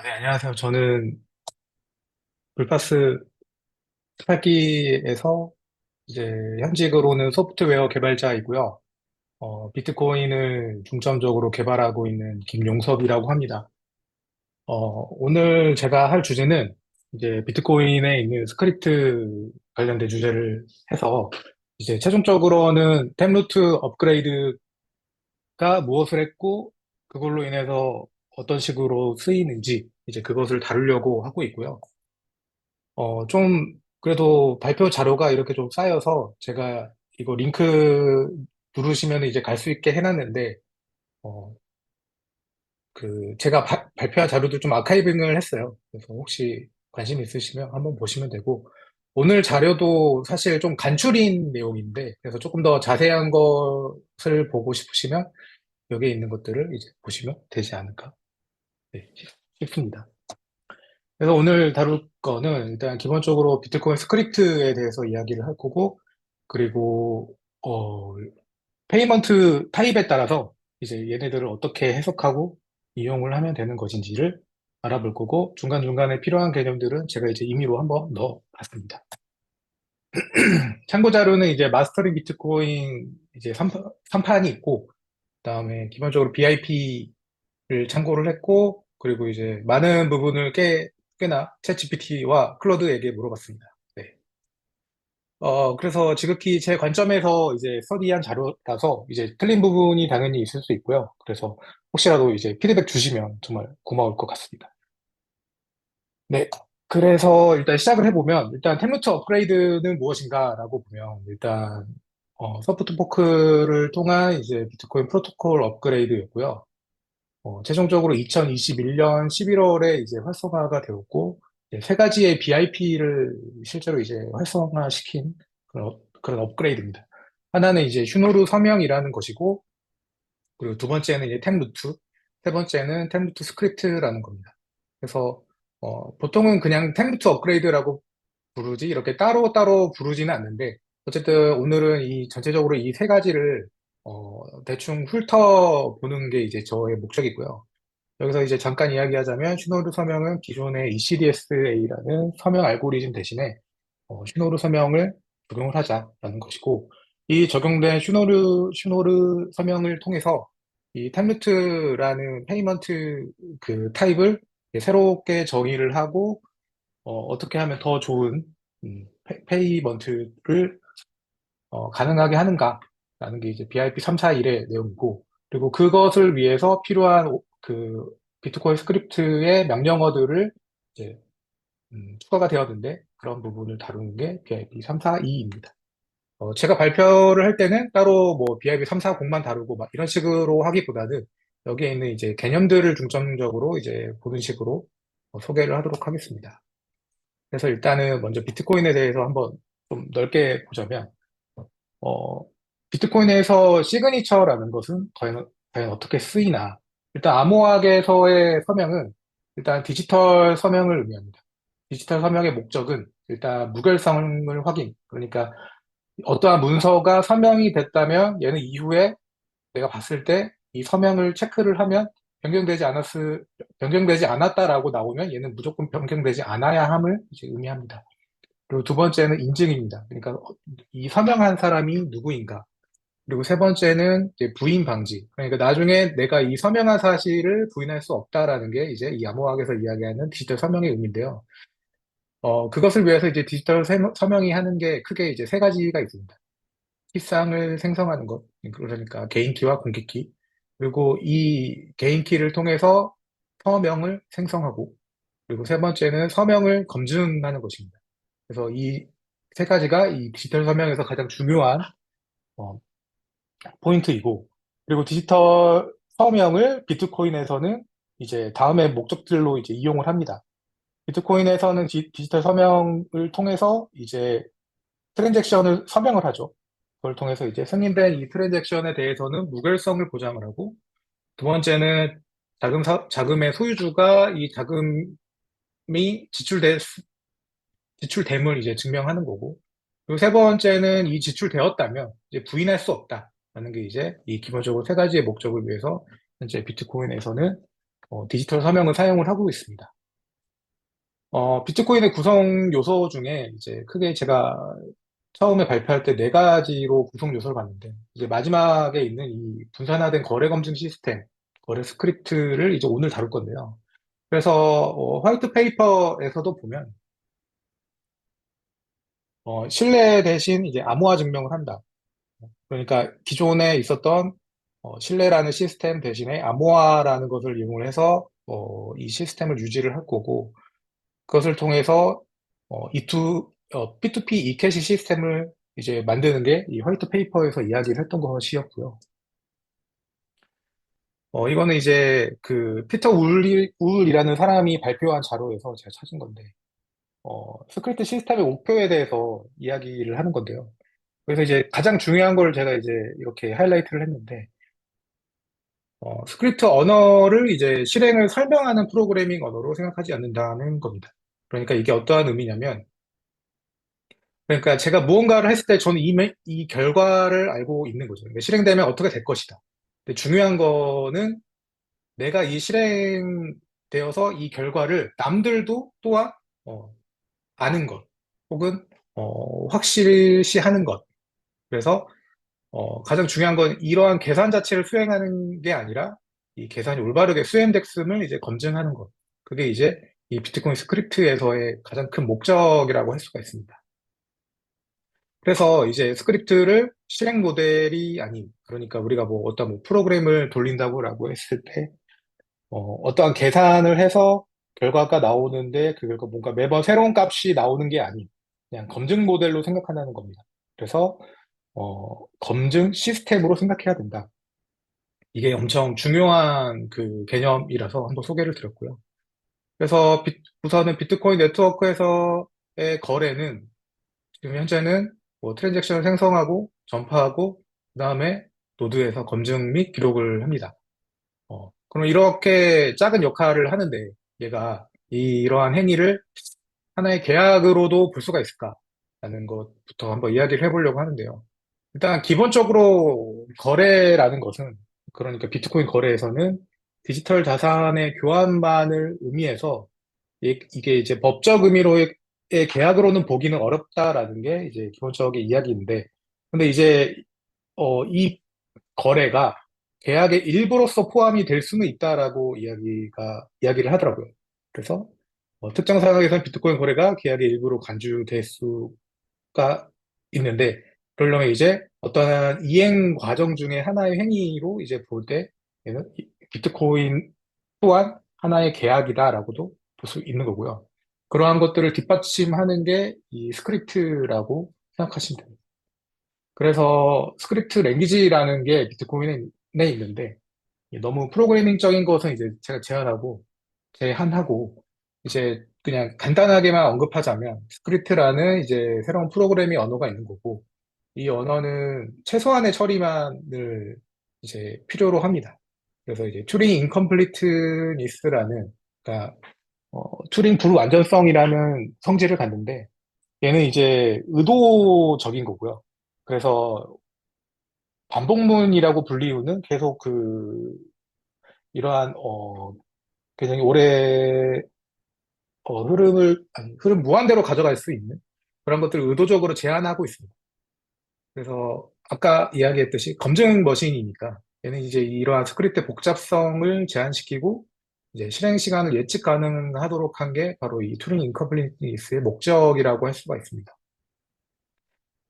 네, 안녕하세요. 저는 불파스 스파키에서 이제 현직으로는 소프트웨어 개발자이고요. 비트코인을 중점적으로 개발하고 있는 김용섭이라고 합니다. 오늘 제가 할 주제는 이제 비트코인에 있는 스크립트 관련된 주제를 해서 이제 최종적으로는 템루트 업그레이드가 무엇을 했고 그걸로 인해서 어떤 식으로 쓰이는지 이제 그것을 다루려고 하고 있고요. 그래도 발표 자료가 이렇게 좀 쌓여서 제가 이거 링크 누르시면 이제 갈 수 있게 해놨는데, 어, 제가 발표한 자료도 좀 아카이빙을 했어요. 그래서 혹시 관심 있으시면 한번 보시면 되고, 오늘 자료도 사실 좀 간추린 내용인데, 그래서 조금 더 자세한 것을 보고 싶으시면 여기에 있는 것들을 이제 보시면 되지 않을까, 네, 싶습니다. 그래서 오늘 다룰 거는 일단 기본적으로 비트코인 스크립트에 대해서 이야기를 할 거고, 그리고, 페이먼트 타입에 따라서 이제 얘네들을 어떻게 해석하고 이용을 하면 되는 것인지를 알아볼 거고, 중간중간에 필요한 개념들은 제가 이제 임의로 한번 넣어봤습니다. 참고 자료는 이제 마스터링 비트코인 이제 3판이 있고, 그다음에 기본적으로 BIP를 참고를 했고, 그리고 이제 많은 부분을 꽤나 챗GPT와 클로드에게 물어봤습니다. 네. 그래서 지극히 제 관점에서 이제 스터디한 자료라서 이제 틀린 부분이 당연히 있을 수 있고요. 그래서 혹시라도 이제 피드백 주시면 정말 고마울 것 같습니다. 네. 그래서 일단 시작을 해보면, 일단 템루트 업그레이드는 무엇인가라고 보면, 일단, 소프트 포크를 통한 이제 비트코인 프로토콜 업그레이드였고요. 최종적으로 2021년 11월에 이제 활성화가 되었고, 이제 세 가지의 BIP를 실제로 이제 활성화시킨 그런 업그레이드입니다. 하나는 이제 슈노루 서명이라는 것이고, 그리고 두 번째는 이제 템루트, 세 번째는 템루트 스크립트라는 겁니다. 그래서, 보통은 그냥 템루트 업그레이드라고 부르지, 이렇게 따로따로 부르지는 않는데, 어쨌든 오늘은 이 전체적으로 이 세 가지를, 대충 훑어보는 게 이제 저의 목적이고요. 여기서 이제 잠깐 이야기하자면 슈노르 서명은 기존의 ECDSA라는 서명 알고리즘 대신에 슈노르 서명을 적용을 하자라는 것이고 이 적용된 슈노르 서명을 통해서 이 템루트라는 페이먼트 그 타입을 새롭게 정의를 하고 떻게 하면 더 좋은 페이먼트를 가능하게 하는가라는 게 이제 BIP 341의 내용이고, 그리고 그것을 위해서 필요한 그 비트코인 스크립트의 명령어들을 이제 추가가 되었는데, 그런 부분을 다루는 게 BIP 342입니다. 제가 발표를 할 때는 따로 뭐 BIP 340만 다루고 막 이런 식으로 하기보다는 여기에 있는 이제 개념들을 중점적으로 이제 보는 식으로 소개를 하도록 하겠습니다. 그래서 일단은 먼저 비트코인에 대해서 한번 좀 넓게 보자면, 어, 비트코인에서 시그니처라는 것은 과연 어떻게 쓰이나. 일단 암호학에서의 서명은 일단 디지털 서명을 의미합니다. 디지털 서명의 목적은 일단 무결성을 확인. 그러니까 어떠한 문서가 서명이 됐다면 얘는 이후에 내가 봤을 때 이 서명을 체크를 하면 변경되지 않았다라고 나오면 얘는 무조건 변경되지 않아야 함을 이제 의미합니다. 그리고 두 번째는 인증입니다. 그러니까 이 서명한 사람이 누구인가. 그리고 세 번째는 이제 부인 방지. 그러니까 나중에 내가 이 서명한 사실을 부인할 수 없다라는 게 이제 이 암호학에서 이야기하는 디지털 서명의 의미인데요. 그것을 위해서 이제 디지털 서명이 하는 게 크게 이제 세 가지가 있습니다. 키상을 생성하는 것. 그러니까 개인키와 공개키. 그리고 이 개인키를 통해서 서명을 생성하고, 그리고 세 번째는 서명을 검증하는 것입니다. 그래서 이 세 가지가 이 디지털 서명에서 가장 중요한 어, 포인트이고, 그리고 디지털 서명을 비트코인에서는 이제 다음의 목적들로 이제 이용을 합니다. 비트코인에서는 디지털 서명을 통해서 이제 트랜잭션을 서명을 하죠. 그걸 통해서 이제 승인된 이 트랜잭션에 대해서는 무결성을 보장을 하고, 두 번째는 자금의 소유주가 이 자금이 지출됨을 이제 증명하는 거고, 그리고 세 번째는 이 지출되었다면 이제 부인할 수 없다라는 게 이제 이 기본적으로 세 가지의 목적을 위해서 현재 비트코인에서는 디지털 서명을 사용을 하고 있습니다. 비트코인의 구성 요소 중에 이제 크게 제가 처음에 발표할 때 네 가지로 구성 요소를 봤는데, 이제 마지막에 있는 이 분산화된 거래 검증 시스템, 거래 스크립트를 이제 오늘 다룰 건데요. 그래서 화이트 페이퍼에서도 보면 신뢰 대신 이제 암호화 증명을 한다. 그러니까 기존에 있었던 신뢰라는 시스템 대신에 암호화라는 것을 이용을 해서 이 시스템을 유지를 할 거고, 그것을 통해서 P2P 이캐시 시스템을 이제 만드는 게 이 화이트 페이퍼에서 이야기를 했던 것이었고요. 이거는 이제 그 피터 울이라는 사람이 발표한 자료에서 제가 찾은 건데, 스크립트 시스템의 목표에 대해서 이야기를 하는 건데요. 그래서 이제 가장 중요한 걸 제가 이제 이렇게 하이라이트를 했는데, 스크립트 언어를 이제 실행을 설명하는 프로그래밍 언어로 생각하지 않는다는 겁니다. 그러니까 이게 어떠한 의미냐면, 그러니까 제가 무언가를 했을 때 저는 이 결과를 알고 있는 거죠. 그러니까 실행되면 어떻게 될 것이다. 근데 중요한 거는 내가 이 실행되어서 이 결과를 남들도 또한 어, 아는 것, 혹은 확실시하는 것. 그래서 가장 중요한 건 이러한 계산 자체를 수행하는 게 아니라 이 계산이 올바르게 수행됐음을 이제 검증하는 것. 그게 이제 이 비트코인 스크립트에서의 가장 큰 목적이라고 할 수가 있습니다. 그래서 이제 스크립트를 실행 모델이 아닌, 그러니까 우리가 뭐 어떤 뭐 프로그램을 돌린다고라고 했을 때, 어떠한 계산을 해서 결과가 나오는데 그 결과 뭔가 매번 새로운 값이 나오는 게 아닌, 그냥 검증 모델로 생각한다는 겁니다. 그래서, 검증 시스템으로 생각해야 된다. 이게 엄청 중요한 그 개념이라서 한번 소개를 드렸고요. 그래서 우선은 비트코인 네트워크에서의 거래는 지금 현재는 뭐 트랜잭션을 생성하고 전파하고 그다음에 노드에서 검증 및 기록을 합니다. 그럼 이렇게 작은 역할을 하는데 얘가 이러한 행위를 하나의 계약으로도 볼 수가 있을까라는 것부터 한번 이야기를 해보려고 하는데요. 일단 기본적으로 거래라는 것은, 그러니까 비트코인 거래에서는 디지털 자산의 교환만을 의미해서 이게 이제 법적 의미로의 계약으로는 보기는 어렵다라는 게 이제 기본적인 이야기인데, 근데 이제 이 거래가 계약의 일부로서 포함이 될 수는 있다라고 이야기를 하더라고요. 그래서 특정 상황에서는 비트코인 거래가 계약의 일부로 간주될 수가 있는데, 그러려면 이제 어떠한 이행 과정 중에 하나의 행위로 이제 볼 때 얘는 비트코인 또한 하나의 계약이다라고도 볼 수 있는 거고요. 그러한 것들을 뒷받침하는 게 이 스크립트라고 생각하시면 됩니다. 그래서 스크립트 랭귀지라는 게 비트코인에 있는데, 너무 프로그래밍적인 것은 이제 제가 제한하고 이제 그냥 간단하게만 언급하자면 스크립트라는 이제 새로운 프로그래밍 언어가 있는 거고, 이 언어는 최소한의 처리만을 이제 필요로 합니다. 그래서 이제 튜링 인컴플리트니스라는, 그러니까 튜링 불완전성이라는 성질을 갖는데, 얘는 이제 의도적인 거고요. 그래서 반복문이라고 불리우는 계속 이러한 굉장히 오래 흐름 무한대로 가져갈 수 있는 그런 것들을 의도적으로 제한하고 있습니다. 그래서 아까 이야기했듯이 검증 머신이니까 얘는 이제 이러한 스크립트의 복잡성을 제한시키고 이제 실행 시간을 예측 가능하도록 한 게 바로 이 튜링 인컴플리트니스의 목적이라고 할 수가 있습니다.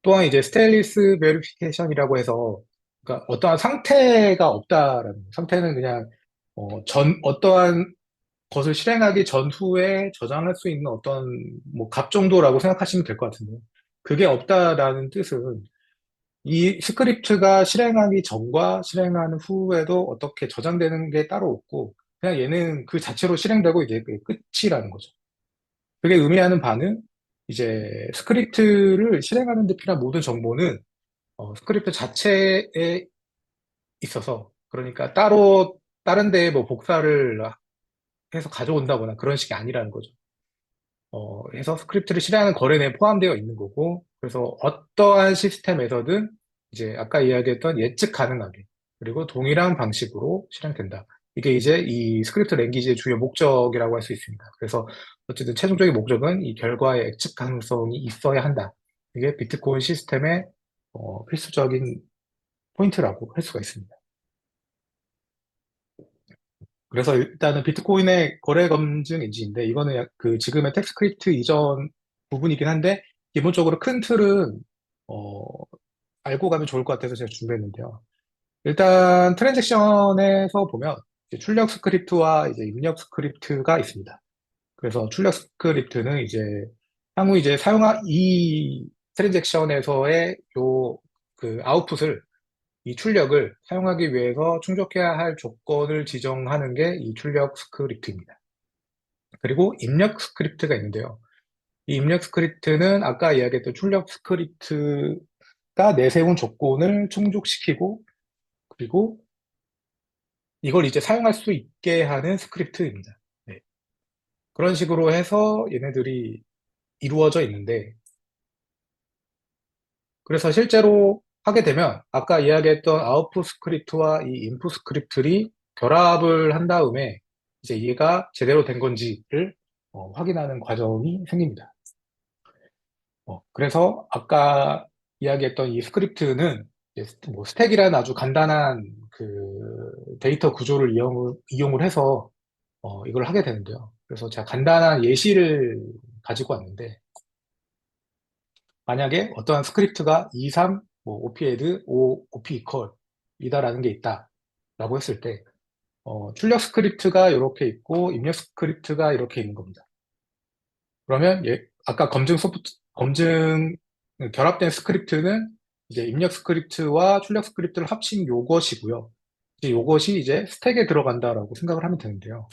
또한 이제 스테일리스 베리피케이션이라고 해서, 그러니까 어떠한 상태가 없다라는 거예요. 상태는 그냥 어떠한 것을 실행하기 전후에 저장할 수 있는 어떤 뭐 값 정도라고 생각하시면 될 것 같은데요. 그게 없다라는 뜻은 이 스크립트가 실행하기 전과 실행하는 후에도 어떻게 저장되는 게 따로 없고, 그냥 얘는 그 자체로 실행되고 이제 그게 끝이라는 거죠. 그게 의미하는 바는 이제 스크립트를 실행하는 데 필요한 모든 정보는 스크립트 자체에 있어서, 그러니까 따로 다른 데에 뭐 복사를 해서 가져온다거나 그런 식이 아니라는 거죠. 해서 스크립트를 실행하는 거래 내에 포함되어 있는 거고, 그래서 어떠한 시스템에서든 이제 아까 이야기했던 예측 가능하게, 그리고 동일한 방식으로 실행된다. 이게 이제 이 스크립트 랭귀지의 주요 목적이라고 할 수 있습니다. 그래서 어쨌든 최종적인 목적은 이 결과의 예측 가능성이 있어야 한다. 이게 비트코인 시스템의 필수적인 포인트라고 할 수가 있습니다. 그래서 일단은 비트코인의 거래 검증 엔진인데 이거는 그 지금의 텍스크립트 이전 부분이긴 한데 기본적으로 큰 틀은 어, 알고 가면 좋을 것 같아서 제가 준비했는데요. 일단 트랜잭션에서 보면 이제 출력 스크립트와 이제 입력 스크립트가 있습니다. 그래서 출력 스크립트는 이제 향후 이제 사용한 이 트랜잭션에서의 요 그 아웃풋을 이 출력을 사용하기 위해서 충족해야 할 조건을 지정하는 게 이 출력 스크립트입니다. 그리고 입력 스크립트가 있는데요. 이 입력 스크립트는 아까 이야기했던 출력 스크립트가 내세운 조건을 충족시키고 그리고 이걸 이제 사용할 수 있게 하는 스크립트입니다. 네. 그런 식으로 해서 얘네들이 이루어져 있는데 그래서 실제로 하게 되면 아까 이야기했던 아웃풋 스크립트와 이 인풋 스크립트를 결합을 한 다음에 이제 얘가 제대로 된 건지를 확인하는 과정이 생깁니다. 그래서 아까 이야기했던 이 스크립트는 이제 뭐 스택이라는 아주 간단한 그 데이터 구조를 이용을 해서 이걸 하게 되는데요. 그래서 제가 간단한 예시를 가지고 왔는데 만약에 어떠한 스크립트가 2, 3, 뭐 OP add, 5, OP equal 이다라는 게 있다라고 했을 때 출력 스크립트가 이렇게 있고 입력 스크립트가 이렇게 있는 겁니다. 그러면 아까 검증 결합된 스크립트는 이제 입력 스크립트와 출력 스크립트를 합친 요것이고요. 이제 요것이 이제 스택에 들어간다라고 생각을 하면 되는데요.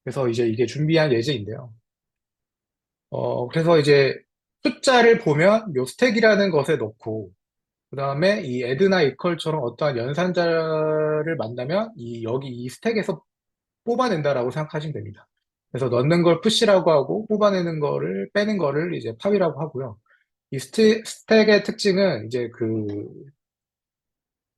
그래서 이제 이게 준비한 예제인데요. 그래서 이제 숫자를 보면 요 스택이라는 것에 넣고 그 다음에 이 add나 equal처럼 어떠한 연산자를 만나면 여기 이 스택에서 뽑아낸다라고 생각하시면 됩니다. 그래서 넣는 걸 푸시라고 하고 뽑아내는 거를 빼는 거를 이제 팝이라고 하고요. 이 스택의 특징은 이제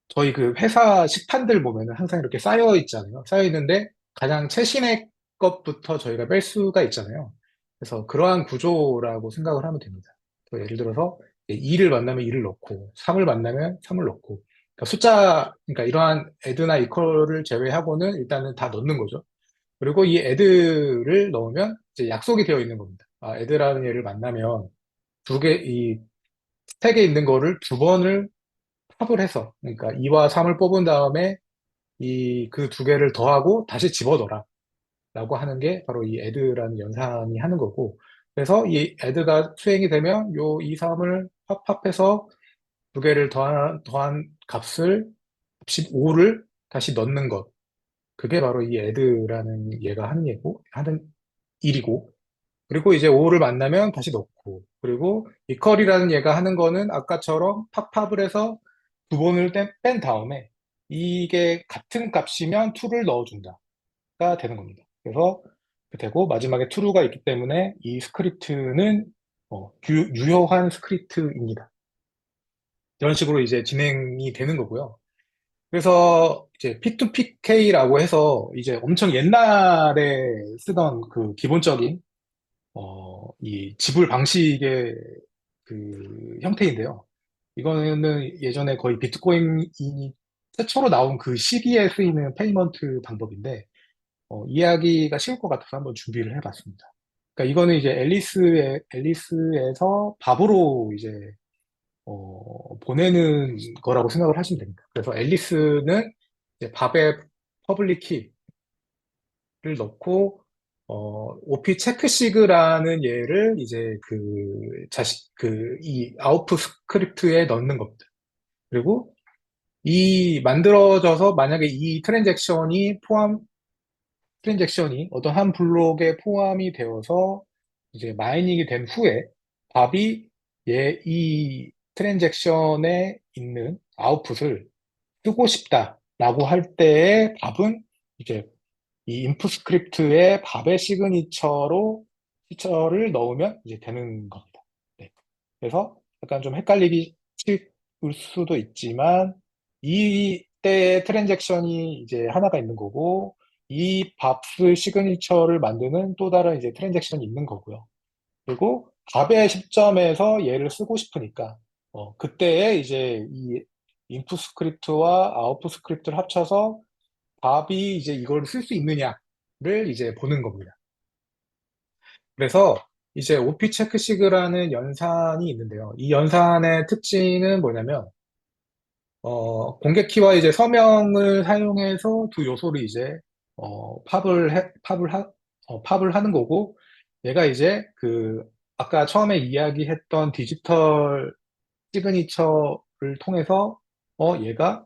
저희 그 회사 식판들 보면은 항상 이렇게 쌓여 있잖아요. 쌓여 있는데 가장 최신의 것부터 저희가 뺄 수가 있잖아요. 그래서 그러한 구조라고 생각을 하면 됩니다. 예를 들어서 2를 만나면 2를 넣고 3을 만나면 3을 넣고 그러니까 그러니까 이러한 add나 equal을 제외하고는 일단은 다 넣는 거죠. 그리고 이 add를 넣으면 이제 약속이 되어 있는 겁니다. add라는 얘를 만나면 이 스택에 있는 거를 두 번을 합을 해서, 그러니까 2와 3을 뽑은 다음에 그 두 개를 더하고 다시 집어넣어라. 라고 하는 게 바로 이 add라는 연산이 하는 거고, 그래서 이 add가 수행이 되면 요 2, 3을 합해서 두 개를 더한 값을, 15를 다시 넣는 것. 그게 바로 이 add라는 얘가 하는 일이고, 그리고 이제 5를 만나면 다시 넣고, 그리고 equal이라는 얘가 하는 거는 아까처럼 팝팝을 해서 두 번을 뺀 다음에 이게 같은 값이면 true를 넣어준다가 되는 겁니다. 그래서 되고 마지막에 true가 있기 때문에 이 스크립트는 유효한 스크립트입니다. 이런 식으로 이제 진행이 되는 거고요. 그래서 이제 P2PK라고 해서 이제 엄청 옛날에 쓰던 그 기본적인 이 지불 방식의 그 형태인데요. 이거는 예전에 거의 비트코인이 최초로 나온 그 시기에 쓰이는 페이먼트 방법인데, 이해하기가 쉬울 것 같아서 한번 준비를 해봤습니다. 그러니까 이거는 이제 앨리스에서 밥으로 이제, 보내는 거라고 생각을 하시면 됩니다. 그래서 앨리스는 이제 밥에 퍼블릭 키를 넣고, OP 체크시그라는 얘를 이제 이 아웃풋 스크립트에 넣는 겁니다. 그리고 만들어져서 만약에 이 트랜잭션이 어떤 한 블록에 포함이 되어서 이제 마이닝이 된 후에 밥이 이 트랜잭션에 있는 아웃풋을 쓰고 싶다라고 할 때의 밥은 이제 이 인풋 스크립트에 밥의 시그니처를 넣으면 이제 되는 겁니다. 네. 그래서 약간 좀 헷갈리기 쉬울 수도 있지만 이때의 트랜잭션이 이제 하나가 있는 거고 이 밥의 시그니처를 만드는 또 다른 이제 트랜잭션이 있는 거고요. 그리고 밥의 시점에서 얘를 쓰고 싶으니까 그때에 이제 이 인풋 스크립트와 아웃풋 스크립트를 합쳐서 밥이 이제 이걸 쓸 수 있느냐를 이제 보는 겁니다. 그래서 이제 OP 체크시그라는 연산이 있는데요. 이 연산의 특징은 뭐냐면 공개 키와 이제 서명을 사용해서 두 요소를 이제 팝을 하는 거고, 얘가 이제 그 아까 처음에 이야기했던 디지털 시그니처를 통해서 얘가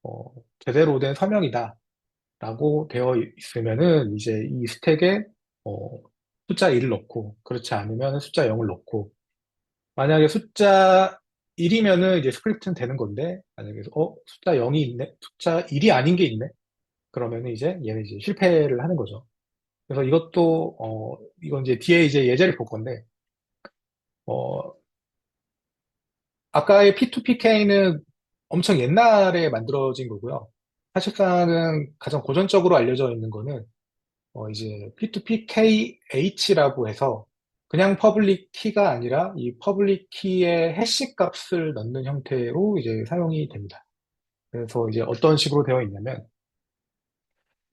어, 제대로 된 서명이다라고 되어 있으면은 이제 이 스택에 어, 숫자 1을 넣고, 그렇지 않으면 숫자 0을 넣고, 만약에 숫자 1이면은 이제 스크립트는 되는 건데, 만약에 숫자 0이 있네? 숫자 1이 아닌 게 있네? 그러면은 이제 얘는 이제 실패를 하는 거죠. 그래서 이건 이제 뒤에 이제 예제를 볼 건데, 어, 아까의 P2PK는 엄청 옛날에 만들어진 거고요. 사실상은 가장 고전적으로 알려져 있는 거는 이제 P2PKH라고 해서 그냥 퍼블릭 키가 아니라 이 퍼블릭 키의 해시 값을 넣는 형태로 이제 사용이 됩니다. 그래서 이제 어떤 식으로 되어 있냐면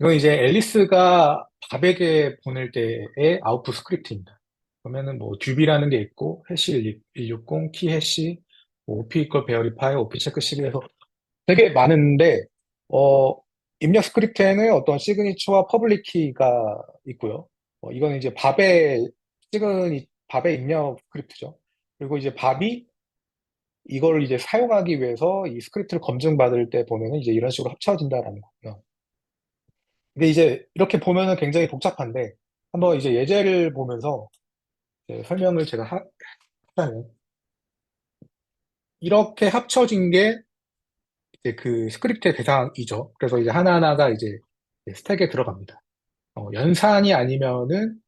이건 이제 앨리스가 밥에게 보낼 때의 아웃풋 스크립트입니다. 그러면은 뭐 듀비라는 게 있고 해시 160, 키 해시, 뭐 OP 이퀄 베어리파이, OP 체크 시리에서 되게 많은데 어, 입력 스크립트에는 어떤 시그니처와 퍼블릭 키가 있고요. 이거는 이제 밥의 입력 스크립트죠. 그리고 이제 밥이 이걸 이제 사용하기 위해서 이 스크립트를 검증받을 때 보면은 이제 이런 식으로 합쳐진다라는 거고요. 근데 이제 이렇게 보면은 굉장히 복잡한데 한번 이제 예제를 보면서 이제 설명을 제가 하자면 이렇게 합쳐진 게 이제 그 스크립트의 대상이죠. 그래서 이제 하나하나가 이제 스택에 들어갑니다. 연산이 아니면은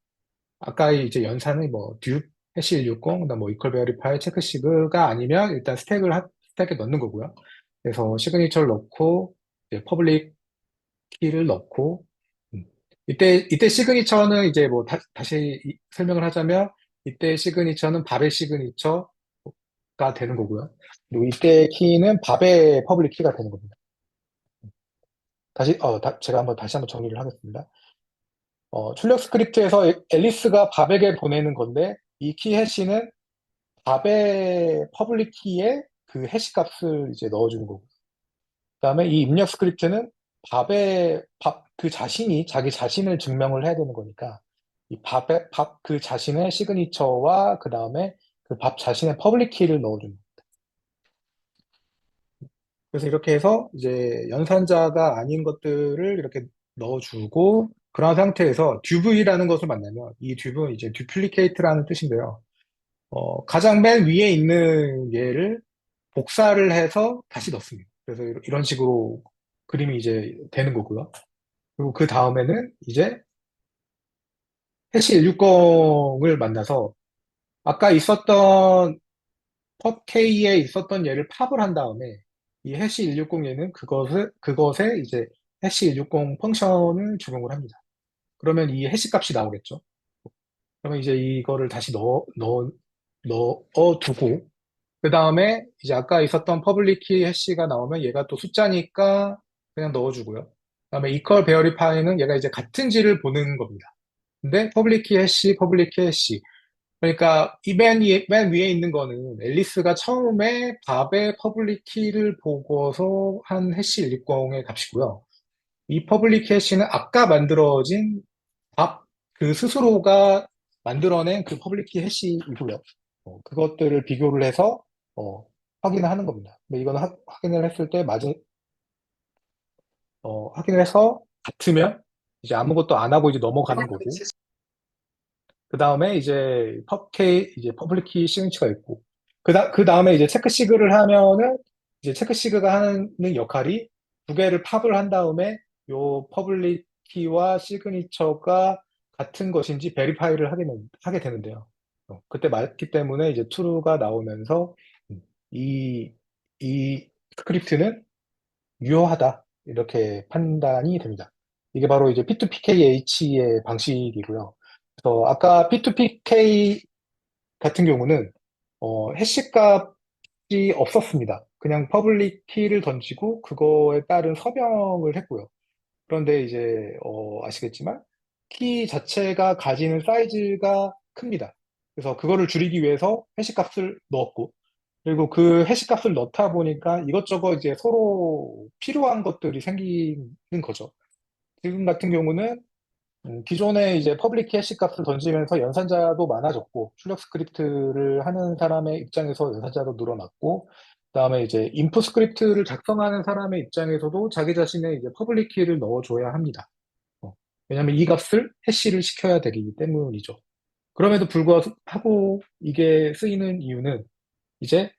아까 이제 연산은 뭐 듀, 해시 160, 그다음 뭐 이퀄 베리파이, 체크시그가 아니면 일단 스택에 넣는 거고요. 그래서 시그니처를 넣고 이제 퍼블릭 키를 넣고 음. 이때 시그니처는 이제 뭐 다시 설명을 하자면 이때 시그니처는 밥의 시그니처가 되는 거고요. 그리고 이때 키는 밥의 퍼블릭 키가 되는 겁니다. 제가 다시 한번 정리를 하겠습니다. 출력 스크립트에서 앨리스가 밥에게 보내는 건데 이 키 해시는 밥의 퍼블릭 키에 그 해시 값을 이제 넣어주는 거고. 그다음에 이 입력 스크립트는 밥 그 자신이 자기 자신을 증명을 해야 되는 거니까 이 밥 그 자신의 시그니처와 그다음에 그 밥 자신의 퍼블릭 키를 넣어줍니다. 그래서 이렇게 해서 이제 연산자가 아닌 것들을 이렇게 넣어주고 그런 상태에서 듀브이라는 것을 만나면 이 듀브는 이제 듀플리케이트라는 뜻인데요. 가장 맨 위에 있는 얘를 복사를 해서 다시 넣습니다. 그래서 이런 식으로 그림이 이제 되는 거고요. 그리고 그 다음에는 이제 해시 160을 만나서 아까 있었던 펍K에 있었던 얘를 팝을 한 다음에 이 해시 160 얘는 그것에 이제 해시 160 펑션을 적용을 합니다. 그러면 이 해시 값이 나오겠죠. 그러면 이제 이거를 다시 넣어두고 그 다음에 이제 아까 있었던 퍼블릭 키 해시가 나오면 얘가 또 숫자니까 그냥 넣어주고요. 그다음에 equal verify는 얘가 이제 같은지를 보는 겁니다. 근데 퍼블릭 키 해시, 퍼블릭 키 해시. 그러니까 맨 위에 있는 거는 앨리스가 처음에 밥의 퍼블릭 키를 보고서 한 해시 160의 값이고요. 이 퍼블릭 해시는 아까 만들어진 밥 그 스스로가 만들어낸 그 퍼블릭 키 해시이고요. 그것들을 비교를 해서 어, 확인을 하는 겁니다. 근데 이거는 확인을 했을 때 확인을 해서 같으면 이제 아무것도 안 하고 이제 넘어가는 거고 그 다음에 이제 이제 퍼블릭 키 시그니처가 있고, 그 다음에 이제 체크 시그를 하면은, 이제 체크 시그가 하는 역할이 두 개를 팝을 한 다음에 요 퍼블릭 키와 시그니처가 같은 것인지 베리파이를 하게 되는데요. 그때 맞기 때문에 이제 true가 나오면서 음, 이, 이 스크립트는 유효하다. 이렇게 판단이 됩니다. 이게 바로 이제 P2PKH의 방식이고요. 그래서 아까 P2PK 같은 경우는 해시 값이 없었습니다. 그냥 퍼블릭 키를 던지고 그거에 따른 서명을 했고요. 그런데 이제 아시겠지만 키 자체가 가지는 사이즈가 큽니다. 그래서 그거를 줄이기 위해서 해시 값을 넣었고 그리고 그 해시 값을 넣다 보니까 이것저것 이제 서로 필요한 것들이 생기는 거죠. 지금 같은 경우는 기존에 이제 퍼블릭 해시 값을 던지면서 연산자도 많아졌고, 출력 스크립트를 하는 사람의 입장에서 연산자도 늘어났고, 그다음에 이제 인풋 스크립트를 작성하는 사람의 입장에서도 자기 자신의 이제 퍼블릭 키를 넣어줘야 합니다. 왜냐하면 이 값을 해시를 시켜야 되기 때문이죠. 그럼에도 불구하고 이게 쓰이는 이유는 이제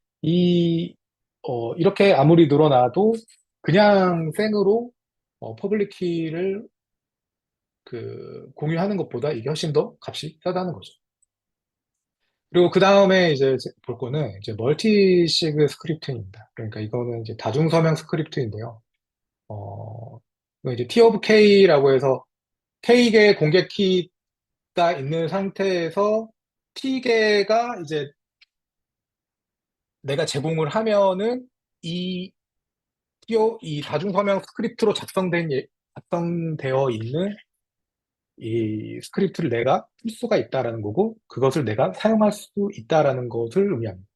이렇게 아무리 늘어나도 그냥 생으로 퍼블릭 키를 공유하는 것보다 이게 훨씬 더 값이 싸다는 거죠. 그리고 그 다음에 이제 볼 거는 이제 멀티시그 스크립트입니다. 그러니까 이거는 이제 다중서명 스크립트인데요. 이거 이제 T of K라고 해서 K개의 공개 키가 있는 상태에서 T개가 이제 내가 제공을 하면은 이 이 다중서명 스크립트로 작성되어 있는 이 스크립트를 내가 쓸 수가 있다라는 거고 그것을 내가 사용할 수 있다라는 것을 의미합니다.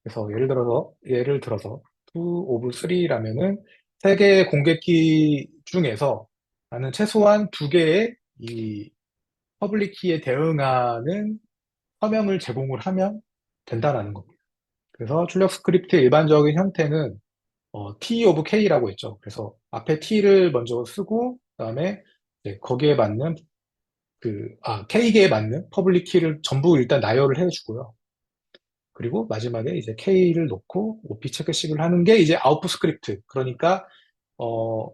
그래서 예를 들어서 to of 3라면은 세 개의 공개 키 중에서 나는 최소한 두 개의 이 퍼블릭 키에 대응하는 서명을 제공을 하면 된다라는 겁니다. 그래서 출력 스크립트의 일반적인 형태는 T of K라고 했죠. 그래서 앞에 T를 먼저 쓰고 그다음에 이제 거기에 맞는 K에 맞는 퍼블릭 키를 전부 일단 나열을 해주고요. 그리고 마지막에 이제 K를 놓고 OP 체크식을 하는 게 이제 아웃풋 스크립트. 그러니까, 어,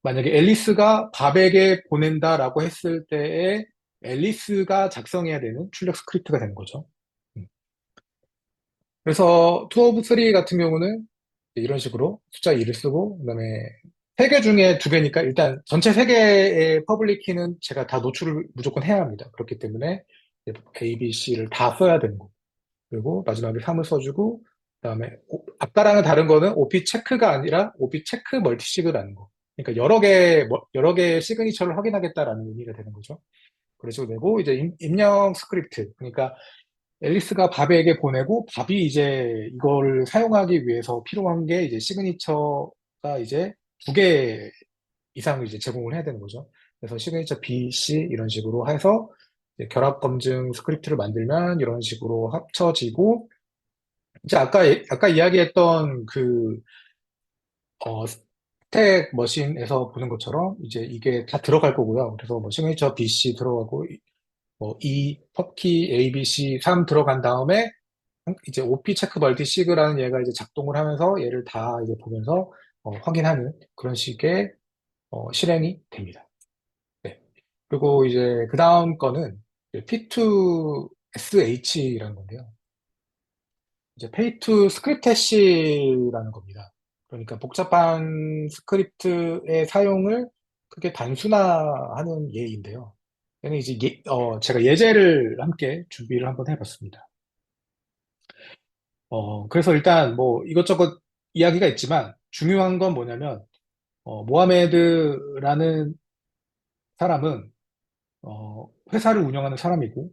만약에 앨리스가 밥에게 보낸다라고 했을 때에 앨리스가 작성해야 되는 출력 스크립트가 되는 거죠. 음. 그래서 투 오브 3 같은 경우는 이런 식으로 숫자 2를 쓰고, 그다음에 3개 중에 2개니까 일단 전체 3개의 퍼블릭 키는 제가 다 노출을 무조건 해야 합니다. 그렇기 때문에 A, B, C를 다 써야 되는 거고. 그리고 마지막에 3을 써주고, 그다음에 아까랑은 다른 거는 OP 체크가 아니라 OP 체크 멀티시그라는 거. 그러니까 여러 개의 시그니처를 확인하겠다라는 의미가 되는 거죠. 그래서 내고 이제 입력 스크립트. 그러니까 앨리스가 밥에게 보내고 밥이 이제 이걸 사용하기 위해서 필요한 게 이제 시그니처가 이제 2개 이상을 이제 제공을 해야 되는 거죠. 그래서 시그니처 B, C 이런 식으로 해서 이제 결합 검증 스크립트를 만들면 이런 식으로 합쳐지고 이제 아까 이야기했던 스택 머신에서 보는 것처럼 이제 이게 다 들어갈 거고요. 그래서 뭐 시그니처 BC 들어가고 뭐 펍키 ABC 3 들어간 다음에 이제 OP 체크 멀티 시그라는 얘가 이제 작동을 하면서 얘를 다 이제 보면서 확인하는 그런 식의 실행이 됩니다. 네. 그리고 이제 그 다음 거는 P2SH라는 건데요. 이제 Pay to Script Hash라는 겁니다. 그러니까 복잡한 스크립트의 사용을 크게 단순화하는 예인데요. 얘는 이제 제가 예제를 함께 준비를 한번 해봤습니다. 그래서 일단 뭐 이것저것 이야기가 있지만 중요한 건 뭐냐면 모하메드라는 사람은 회사를 운영하는 사람이고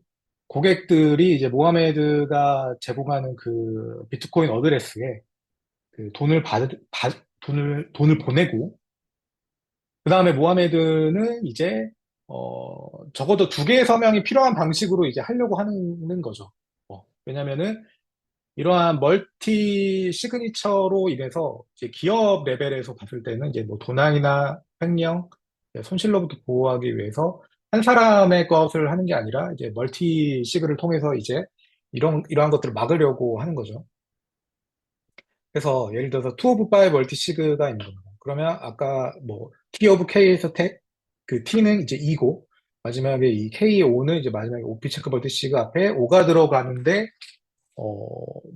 고객들이 이제 모하메드가 제공하는 그 비트코인 어드레스에 그 돈을 보내고 그 다음에 모하메드는 이제 적어도 2개의 서명이 필요한 방식으로 이제 하려고 하는 거죠. 왜냐면은 이러한 멀티 시그니처로 인해서 이제 기업 레벨에서 봤을 때는 이제 뭐 도난이나 횡령, 손실로부터 보호하기 위해서 한 사람의 것을 하는 게 아니라 이제 멀티 시그를 통해서 이제 이러한 것들을 막으려고 하는 거죠. 그래서 예를 들어서 투 오브 파이 멀티 시그가 있는 겁니다. 그러면 아까 뭐 T 오브 K에서 그 T는 이제 2고 마지막에 이 K의 5는 이제 마지막에 OP 체크 멀티 시그 앞에 5가 들어가는데 어,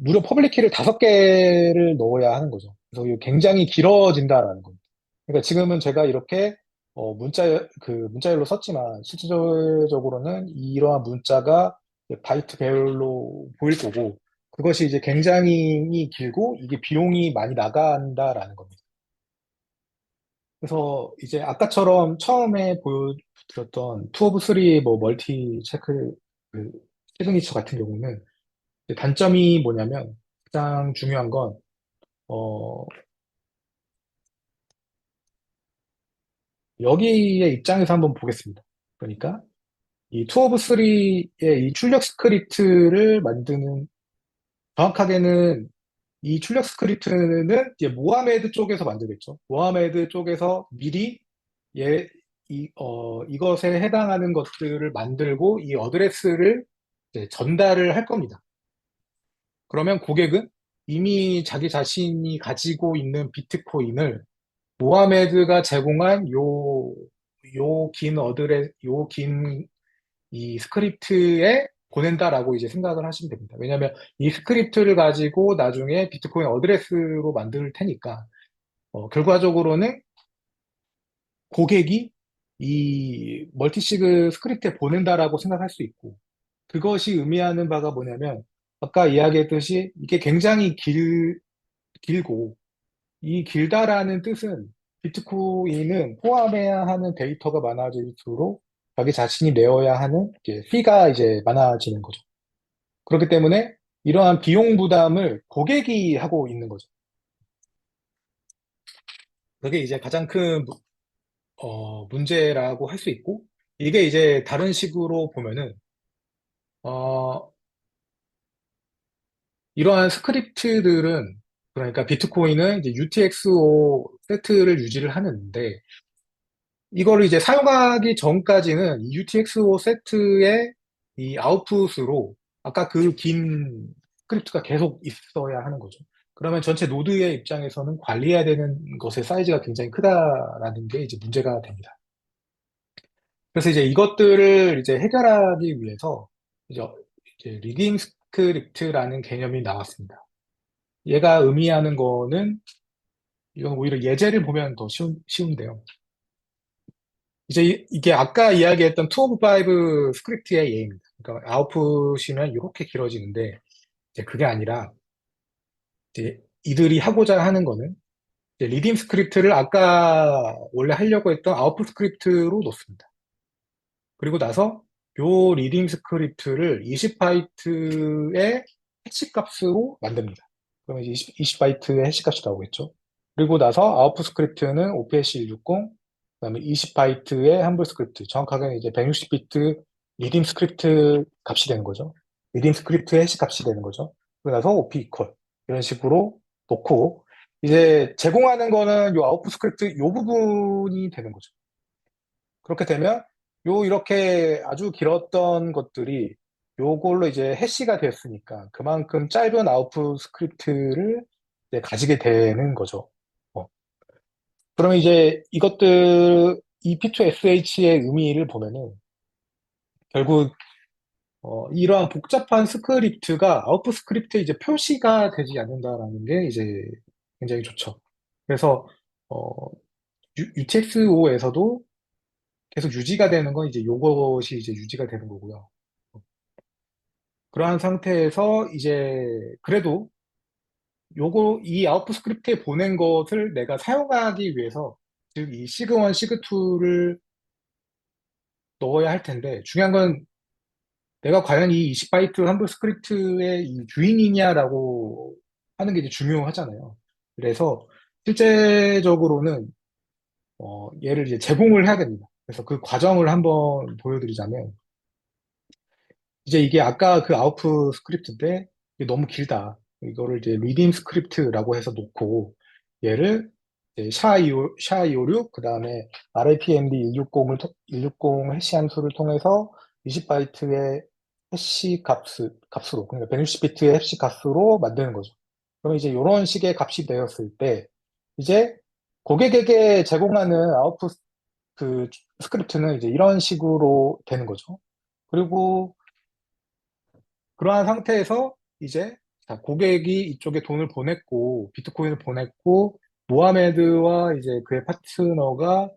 무려 퍼블릭 키를 5개를 넣어야 하는 거죠. 그래서 이게 굉장히 길어진다라는 겁니다. 그러니까 지금은 제가 이렇게 문자열로 썼지만 실질적으로는 이러한 문자가 이제 바이트 배열로 보일 거고 그것이 이제 굉장히 길고 이게 비용이 많이 나간다라는 겁니다. 그래서 이제 아까처럼 처음에 보여드렸던 투 오브 쓰리 뭐 멀티 그 시그니처 같은 경우는 이제 단점이 뭐냐면 가장 중요한 건 어, 여기의 입장에서 한번 보겠습니다. 그러니까 이 투 오브 쓰리의 이 출력 스크립트를 만드는 정확하게는 이 출력 스크립트는 이제 모하메드 쪽에서 만들겠죠. 모하메드 쪽에서 미리 이것에 해당하는 것들을 만들고 이 어드레스를 이제 전달을 할 겁니다. 그러면 고객은 이미 자기 자신이 가지고 있는 비트코인을 모하메드가 제공한 요 긴 이 스크립트에 보낸다라고 이제 생각을 하시면 됩니다. 왜냐하면 이 스크립트를 가지고 나중에 비트코인 어드레스로 만들 테니까, 결과적으로는 고객이 이 멀티시그 스크립트에 보낸다라고 생각할 수 있고, 그것이 의미하는 바가 뭐냐면, 아까 이야기했듯이 이게 굉장히 길고, 이 길다라는 뜻은 비트코인은 포함해야 하는 데이터가 많아질수록 자기 자신이 내어야 하는 이제 피가 이제 많아지는 거죠. 그렇기 때문에 이러한 비용 부담을 고객이 하고 있는 거죠. 그게 이제 가장 큰 문제라고 할 수 있고, 이게 이제 다른 식으로 보면은, 어, 이러한 스크립트들은, 그러니까 비트코인은 이제 UTXO 세트를 유지를 하는데, 이거를 이제 사용하기 전까지는 이 UTXO 세트의 이 아웃풋으로 아까 그 긴 스크립트가 계속 있어야 하는 거죠. 그러면 전체 노드의 입장에서는 관리해야 되는 것의 사이즈가 굉장히 크다라는 게 이제 문제가 됩니다. 그래서 이제 이것들을 이제 해결하기 위해서 이제, 이제 리딩 스크립트라는 개념이 나왔습니다. 얘가 의미하는 거는 이건 오히려 예제를 보면 더 쉬운데요. 이제 이게 아까 이야기했던 2 of 5 스크립트의 예입니다. 그러니까 아웃풋이면 이렇게 길어지는데 이제 그게 아니라 이제 이들이 하고자 하는 거는 이제 리딩 스크립트를 아까 원래 하려고 했던 아웃풋 스크립트로 놓습니다. 그리고 나서 요 리딩 스크립트를 20바이트의 해시 값으로 만듭니다. 그러면 이제 20바이트의 해시 값이 나오겠죠. 그리고 나서 아웃풋 스크립트는 OPS 160, 그다음에 20바이트의 한불 스크립트, 정확하게는 이제 160비트 리딩 스크립트 값이 되는 거죠. 리딩 스크립트의 해시 값이 되는 거죠. 그리고 나서 OP 이퀄 이런 식으로 놓고 이제 제공하는 거는 요 아웃풋 스크립트 요 부분이 되는 거죠. 그렇게 되면 이렇게 아주 길었던 것들이 요걸로 이제 해시가 됐으니까 그만큼 짧은 아웃풋 스크립트를 이제 가지게 되는 거죠. 어. 그러면 이제 이 P2SH의 의미를 보면은 결국 이러한 복잡한 스크립트가 아웃풋 스크립트에 이제 표시가 되지 않는다라는 게 이제 굉장히 좋죠. 그래서 어, UTXO에서도 계속 유지가 되는 건 이제 요것이 이제 유지가 되는 거고요. 그러한 상태에서 이제 그래도 이 아웃풋 스크립트에 보낸 것을 내가 사용하기 위해서 즉 이 시그1, 시그2를 넣어야 할 텐데 중요한 건 내가 과연 이 20바이트 한불 스크립트의 이 주인이냐라고 하는 게 이제 중요하잖아요. 그래서 실제적으로는 얘를 이제 제공을 해야 됩니다. 그래서 그 과정을 한번 보여드리자면 이제 이게 아까 그 아웃풋 스크립트인데 이게 너무 길다. 이거를 이제 리딩 스크립트라고 해서 놓고 얘를 이제 SHA-256 그다음에 RAPMD 160 해시 함수를 통해서 20바이트의 값으로 그러니까 160비트의 해시 값으로 만드는 거죠. 그럼 이제 이런 식의 값이 되었을 때 이제 고객에게 제공하는 아웃풋 그 스크립트는 이제 이런 식으로 되는 거죠. 그리고 그러한 상태에서 이제 자, 고객이 이쪽에 돈을 보냈고, 비트코인을 보냈고, 모하메드와 이제 그의 파트너가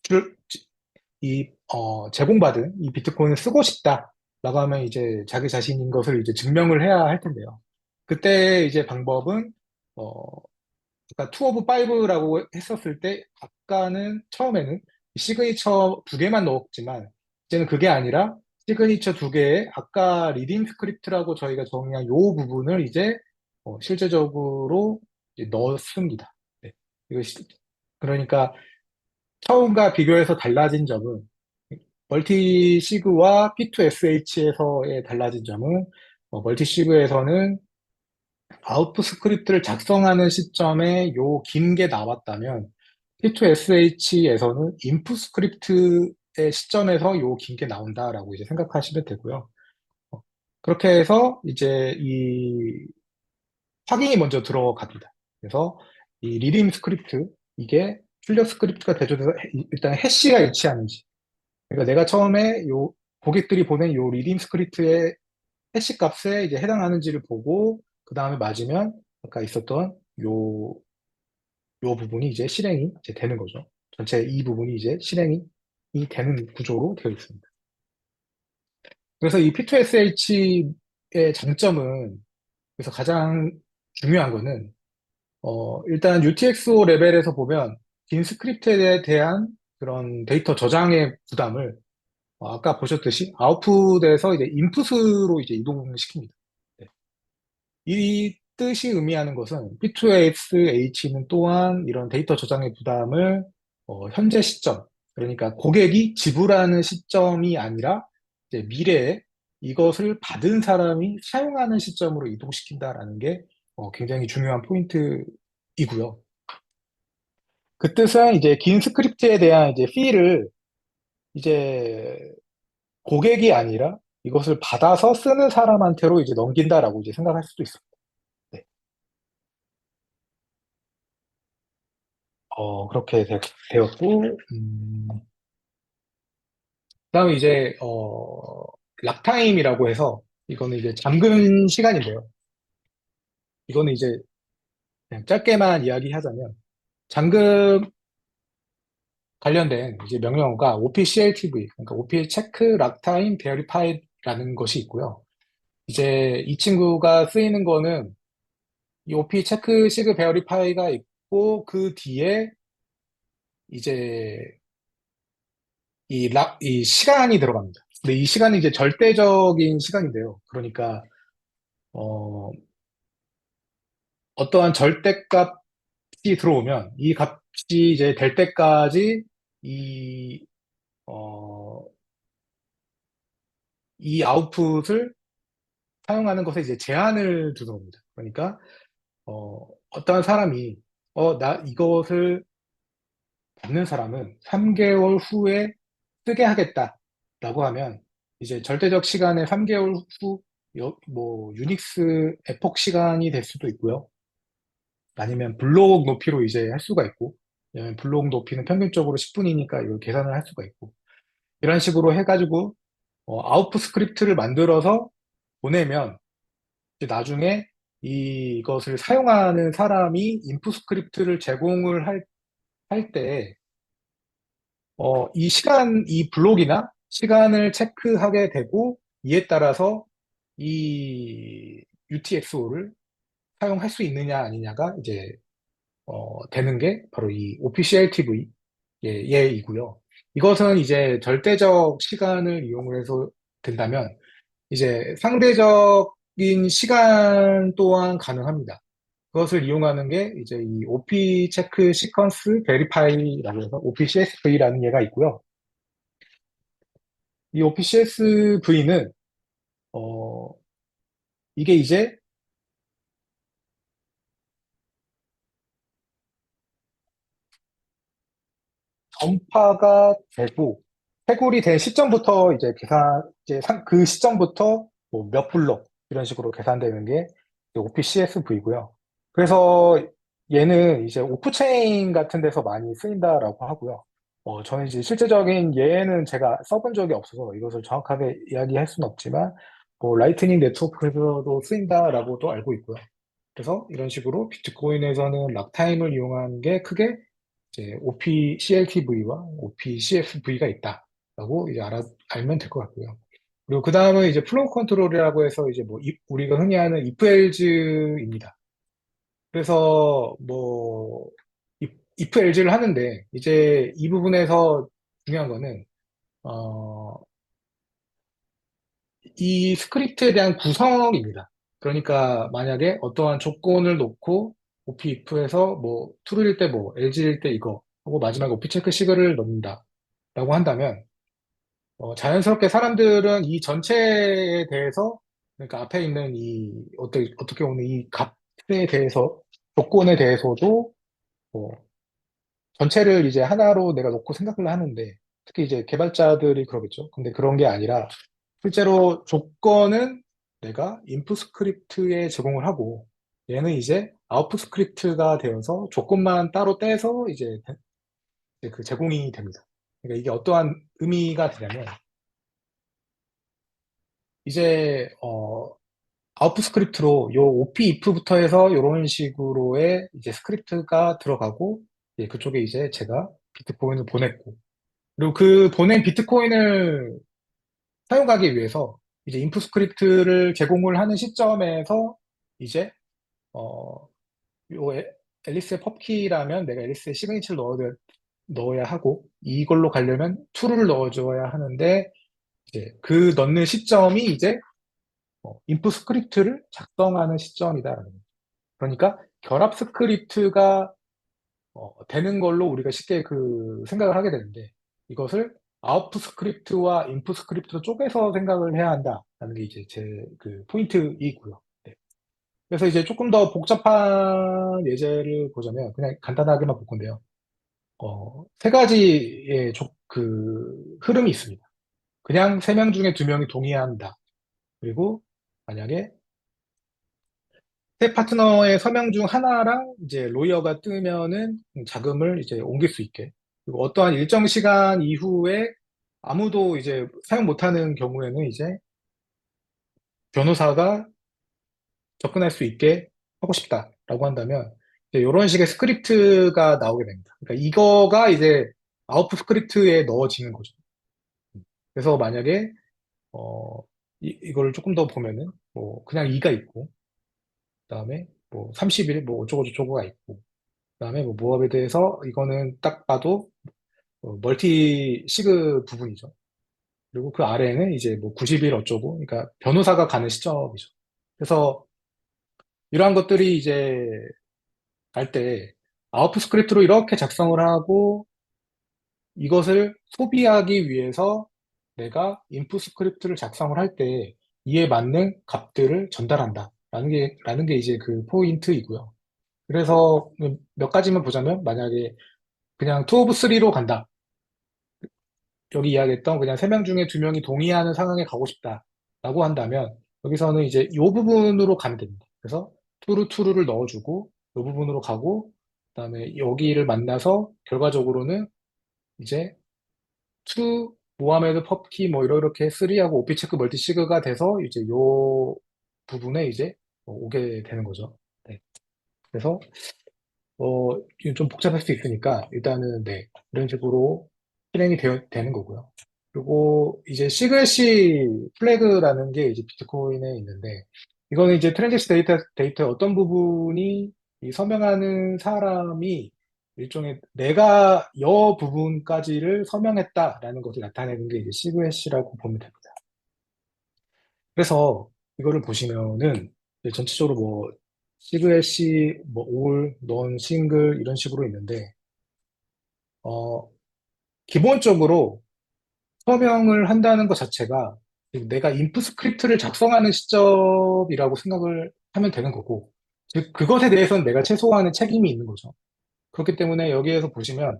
줄- 제공받은 이 비트코인을 쓰고 싶다라고 하면 이제 자기 자신인 것을 이제 증명을 해야 할 텐데요. 그때 이제 방법은, 어, 그러니까 투 오브 파이브라고 했었을 때, 아까는 처음에는 시그니처 두 개만 넣었지만, 이제는 그게 아니라 시그니처 두 개에 아까 리딩 스크립트라고 저희가 정의한 요 부분을 이제 실제적으로 이제 넣습니다. 네. 이거 그러니까 처음과 비교해서 달라진 점은 멀티시그와 P2SH에서의 달라진 점은 멀티시그에서는 아웃풋 스크립트를 작성하는 시점에 요 긴 게 나왔다면 P2SH에서는 인풋 스크립트의 시점에서 요 긴 게 나온다라고 이제 생각하시면 되고요. 어, 그렇게 해서 이제 이 확인이 먼저 들어갑니다. 그래서 이 리딩 스크립트 이게 출력 스크립트가 대조돼서 일단 해시가 일치하는지, 그러니까 내가 처음에 요 고객들이 보낸 요 리딩 스크립트의 해시 값에 이제 해당하는지를 보고 그 다음에 맞으면 아까 있었던 요 부분이 이제 실행이 이제 되는 거죠. 전체 이 부분이 이제 실행이 되는 구조로 되어 있습니다. 그래서 이 P2SH의 장점은, 그래서 가장 중요한 거는 일단 UTXO 레벨에서 보면 긴 스크립트에 대한 그런 데이터 저장의 부담을 아까 보셨듯이 아웃풋에서 이제 인풋으로 이제 이동시킵니다. 네. 이 뜻이 의미하는 것은 P2SH는 또한 이런 데이터 저장의 부담을 현재 시점, 그러니까 고객이 지불하는 시점이 아니라 이제 미래에 이것을 받은 사람이 사용하는 시점으로 이동시킨다라는 게 굉장히 중요한 포인트이고요. 그 뜻은 이제 긴 스크립트에 대한 이제 피를 이제 고객이 아니라 이것을 받아서 쓰는 사람한테로 이제 넘긴다라고 이제 생각할 수도 있습니다. 네. 그렇게 되었고, 그다음에 이제, 락타임이라고 해서, 이거는 이제 잠금 시간인데요. 이거는 이제 그냥 짧게만 이야기하자면, 잠금 관련된 이제 명령어가 OPCLTV, 그러니까 OP 체크, 락타임, 베리파이라는 것이 있고요. 이제 이 친구가 쓰이는 거는 이 OP 체크, 시그, 베리파이가 있고, 그 뒤에 이제 이 시간이 들어갑니다. 근데 이 시간이 이제 절대적인 시간인데요. 그러니까, 어, 어떠한 절대값이 들어오면 이 값이 이제 될 때까지 이, 어, 이 아웃풋을 사용하는 것에 이제 제한을 두는 니다 그러니까, 어떠한 사람이, 나 이것을 받는 사람은 3개월 후에 쓰게 하겠다라고 하면 이제 절대적 시간의 3개월 후, 뭐 유닉스 에폭 시간이 될 수도 있고요. 아니면 블록 높이로 이제 할 수가 있고, 왜냐면 블록 높이는 평균적으로 10분이니까 이걸 계산을 할 수가 있고, 이런 식으로 해가지고 아웃풋 스크립트를 만들어서 보내면 이제 나중에 이것을 사용하는 사람이 인풋 스크립트를 제공을 할 때, 이 블록이나 시간을 체크하게 되고, 이에 따라서 이 UTXO를 사용할 수 있느냐 아니냐가 이제 되는 게 바로 이 OPCLTV 예이고요. 이것은 이제 절대적 시간을 이용을 해서 된다면 이제 상대적인 시간 또한 가능합니다. 그것을 이용하는 게 이제 이 OP 체크 시퀀스 베리파이라고 해서 OPCSV라는 예가 있고요. 이 OPCSV는 이게 이제 전파가 되고 해골이 된 시점부터 이제 이제 그 시점부터 뭐 몇 블록 이런 식으로 계산되는 게 OPCSV고요. 그래서 얘는 이제 오프체인 같은 데서 많이 쓰인다라고 하고요. 저는 이제 실제적인 예는 제가 써본 적이 없어서 이것을 정확하게 이야기할 수는 없지만, 뭐 라이트닝 네트워크에서도 쓰인다라고도 알고 있고요. 그래서 이런 식으로 비트코인에서는 락타임을 이용하는 게 크게 이제 OPCLTV와 OPCFV가 있다라고 이제 알면 될 것 같고요. 그리고 그 다음은 이제 플로우 컨트롤이라고 해서 이제 뭐 우리가 흔히 하는 if else입니다. 그래서 뭐 if else를 하는데 이제 이 부분에서 중요한 거는 어, 이 스크립트에 대한 구성입니다. 그러니까 만약에 어떠한 조건을 놓고 OP if에서 뭐 true일 때 뭐 else일 때 이거 하고 마지막에 OP 체크 시그를 넣는다라고 한다면 자연스럽게 사람들은 이 전체에 대해서 그러니까 앞에 있는 이 어떻게 보면 이 값에 대해서 조건에 대해서도 뭐 전체를 이제 하나로 내가 놓고 생각을 하는데 특히 이제 개발자들이 그러겠죠. 근데 그런 게 아니라 실제로 조건은 내가 인풋 스크립트에 제공을 하고 얘는 이제 아웃풋 스크립트가 되어서 조건만 따로 떼서 이제 그 제공이 됩니다. 그러니까 이게 어떠한 의미가 되냐면 이제 아웃풋 스크립트로 요 OP if부터 해서 이런 식으로의 이제 스크립트가 들어가고 그쪽에 이제 제가 비트코인을 보냈고 그리고 그 보낸 비트코인을 사용하기 위해서 이제 인풋 스크립트를 제공을 하는 시점에서 이제 어, 요 앨리스의 펍키라면 내가 앨리스의 시그니처를 넣어야 하고 이걸로 가려면 true를 넣어줘야 하는데 이제 그 넣는 시점이 이제 인풋 스크립트를 작성하는 시점이다. 그러니까 결합 스크립트가 되는 걸로 우리가 쉽게 그 생각을 하게 되는데 이것을 아웃풋 스크립트와 인풋 스크립트로 쪼개서 생각을 해야 한다라는 게 이제 제 그 포인트이고요. 네. 그래서 이제 조금 더 복잡한 예제를 보자면 그냥 간단하게만 볼 건데요. 세 가지의 그 흐름이 있습니다. 그냥 세 명 중에 두 명이 동의한다. 그리고 만약에 세 파트너의 서명 중 하나랑 이제 로이어가 뜨면은 자금을 이제 옮길 수 있게. 그리고 어떠한 일정 시간 이후에 아무도 이제 사용 못하는 경우에는 이제 변호사가 접근할 수 있게 하고 싶다라고 한다면 이런 식의 스크립트가 나오게 됩니다. 그러니까 이거가 이제 아웃풋 스크립트에 넣어지는 거죠. 그래서 만약에 이거를 조금 더 보면은 뭐 그냥 2가 있고 그다음에 뭐 30일 뭐 어쩌고 저쩌고가 있고 그다음에 뭐 모압에 대해서 이거는 딱 봐도 멀티 시그 부분이죠. 그리고 그 아래에는 이제 뭐 90일 어쩌고, 그러니까 변호사가 가는 시점이죠. 그래서 이러한 것들이 이제 갈 때 아웃풋 스크립트로 이렇게 작성을 하고 이것을 소비하기 위해서 내가 인풋 스크립트를 작성을 할 때 이에 맞는 값들을 전달한다. 라는 게 이제 그 포인트이고요. 그래서 몇 가지만 보자면 만약에 그냥 2 of 3로 간다. 여기 이야기했던 그냥 세 명 중에 두 명이 동의하는 상황에 가고 싶다라고 한다면 여기서는 이제 이 부분으로 가면 됩니다. 그래서 투루를 넣어주고 이 부분으로 가고 그다음에 여기를 만나서 결과적으로는 이제 투 모하메드 펍키 뭐 이렇게 3하고 오피 체크 멀티 시그가 돼서 이제 요 부분에 이제 오게 되는 거죠. 네. 그래서 이게 좀 복잡할 수 있으니까 일단은 네 이런 식으로 실행이 되는 거고요. 그리고 이제 시그래시 플래그라는 게 이제 비트코인에 있는데 이거는 이제 트랜잭션 데이터의 어떤 부분이 이 서명하는 사람이 일종의 내가 여 부분까지를 서명했다라는 것을 나타내는 게 이제 시그래시라고 보면 됩니다. 그래서 이거를 보시면은 이제 전체적으로 뭐 시그래시, 뭐 올, 넌, 싱글 이런 식으로 있는데 어, 기본적으로 서명을 한다는 것 자체가 내가 인풋 스크립트를 작성하는 시점이라고 생각을 하면 되는 거고, 즉, 그것에 대해서는 내가 최소한의 책임이 있는 거죠. 그렇기 때문에 여기에서 보시면,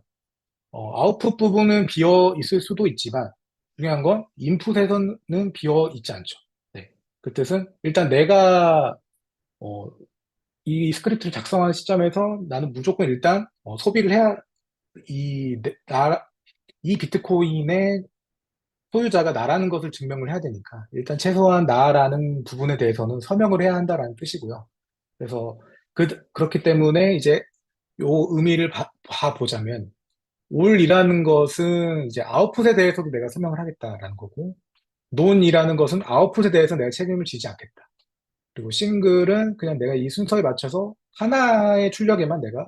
아웃풋 부분은 비어 있을 수도 있지만, 중요한 건 인풋에서는 비어 있지 않죠. 네. 그 뜻은 일단 내가, 어, 이 스크립트를 작성하는 시점에서 나는 무조건 일단 소비를 해야, 이 비트코인의 소유자가 나라는 것을 증명을 해야 되니까 일단 최소한 나라는 부분에 대해서는 서명을 해야 한다라는 뜻이고요. 그래서 그렇기 때문에 이제 요 의미를 봐보자면, 올이라는 것은 이제 아웃풋에 대해서도 내가 설명을 하겠다라는 거고, 논이라는 것은 아웃풋에 대해서 내가 책임을 지지 않겠다. 그리고 싱글은 그냥 내가 이 순서에 맞춰서 하나의 출력에만 내가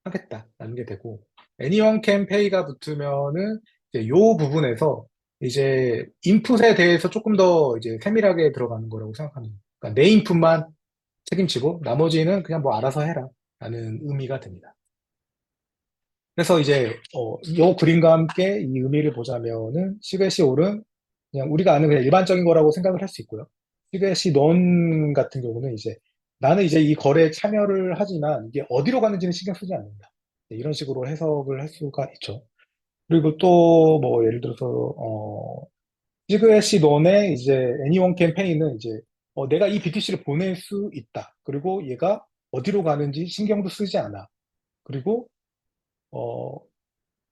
하겠다라는 게 되고, anyone can pay가 붙으면은 이제 요 부분에서 이제 인풋에 대해서 조금 더 이제 세밀하게 들어가는 거라고 생각합니다. 그러니까 내 인풋만 책임지고 나머지는 그냥 뭐 알아서 해라 라는 의미가 됩니다. 그래서 이제 요 그림과 함께 이 의미를 보자면은 시그시 올은 그냥 우리가 아는 그냥 일반적인 거라고 생각을 할 수 있고요. 시그시 넌 같은 경우는 이제 나는 이제 이 거래에 참여를 하지만 이게 어디로 가는지는 신경 쓰지 않는다. 이런 식으로 해석을 할 수가 있죠. 그리고 또 뭐 예를 들어서 시그시 넌의 이제 애니원 캠페인은 이제 내가 이 BTC를 보낼 수 있다. 그리고 얘가 어디로 가는지 신경도 쓰지 않아. 그리고 어,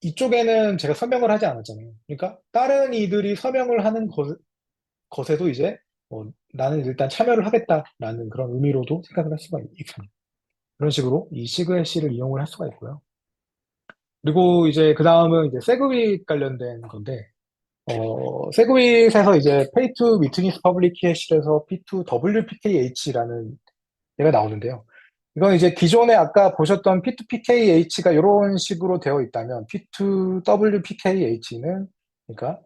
이쪽에는 제가 서명을 하지 않았잖아요. 그러니까 다른 이들이 서명을 하는 것에도 이제 나는 일단 참여를 하겠다라는 그런 의미로도 생각을 할 수가 있습니다. 그런 식으로 이 시그해시를 이용을 할 수가 있고요. 그리고 이제 그 다음은 이제 세그윗 관련된 건데, 세그윗에서 이제 Pay to Witness Public Hash에서 P2WPKH라는 얘가 나오는데요. 이건 이제 기존에 아까 보셨던 P2PKH가 이런 식으로 되어 있다면 P2WPKH는 그러니까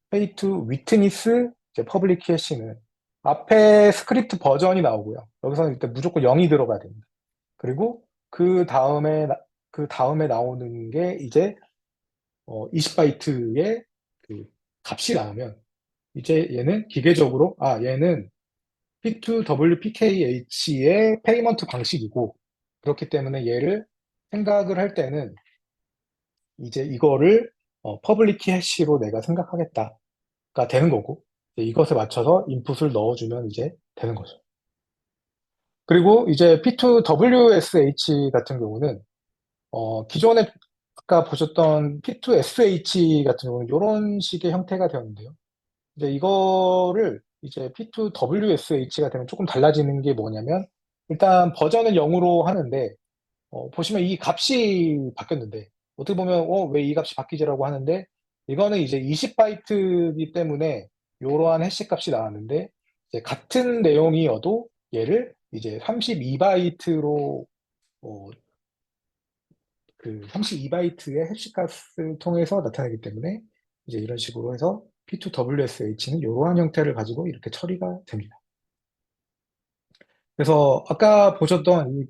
Pay to Witness 이제 Public Hash는 앞에 스크립트 버전이 나오고요. 여기서는 일단 무조건 0이 들어가야 됩니다. 그리고 그 다음에 나오는 게 이제 20바이트의 그 값이 나오면 이제 얘는 기계적으로 얘는 P2WPKH의 페이먼트 방식이고 그렇기 때문에 얘를 생각을 할 때는 이제 이거를 퍼블릭 키 해시로 내가 생각하겠다가 되는 거고 이제 이것에 맞춰서 인풋을 넣어주면 이제 되는 거죠. 그리고 이제 P2WSH 같은 경우는 기존에 아까 보셨던 P2SH 같은 경우는 이런 식의 형태가 되었는데요. 이제 이거를 이제 P2WSH가 되면 조금 달라지는 게 뭐냐면 일단 버전을 0으로 하는데 보시면 이 값이 바뀌었는데 어떻게 보면 왜 이 값이 바뀌지라고 하는데 이거는 이제 20바이트이기 때문에 이러한 해시 값이 나왔는데 이제 같은 내용이어도 얘를 이제 32바이트로 그 32바이트의 해시 값을 통해서 나타내기 때문에 이제 이런 식으로 해서 P2WSH는 이러한 형태를 가지고 이렇게 처리가 됩니다. 그래서 아까 보셨던 이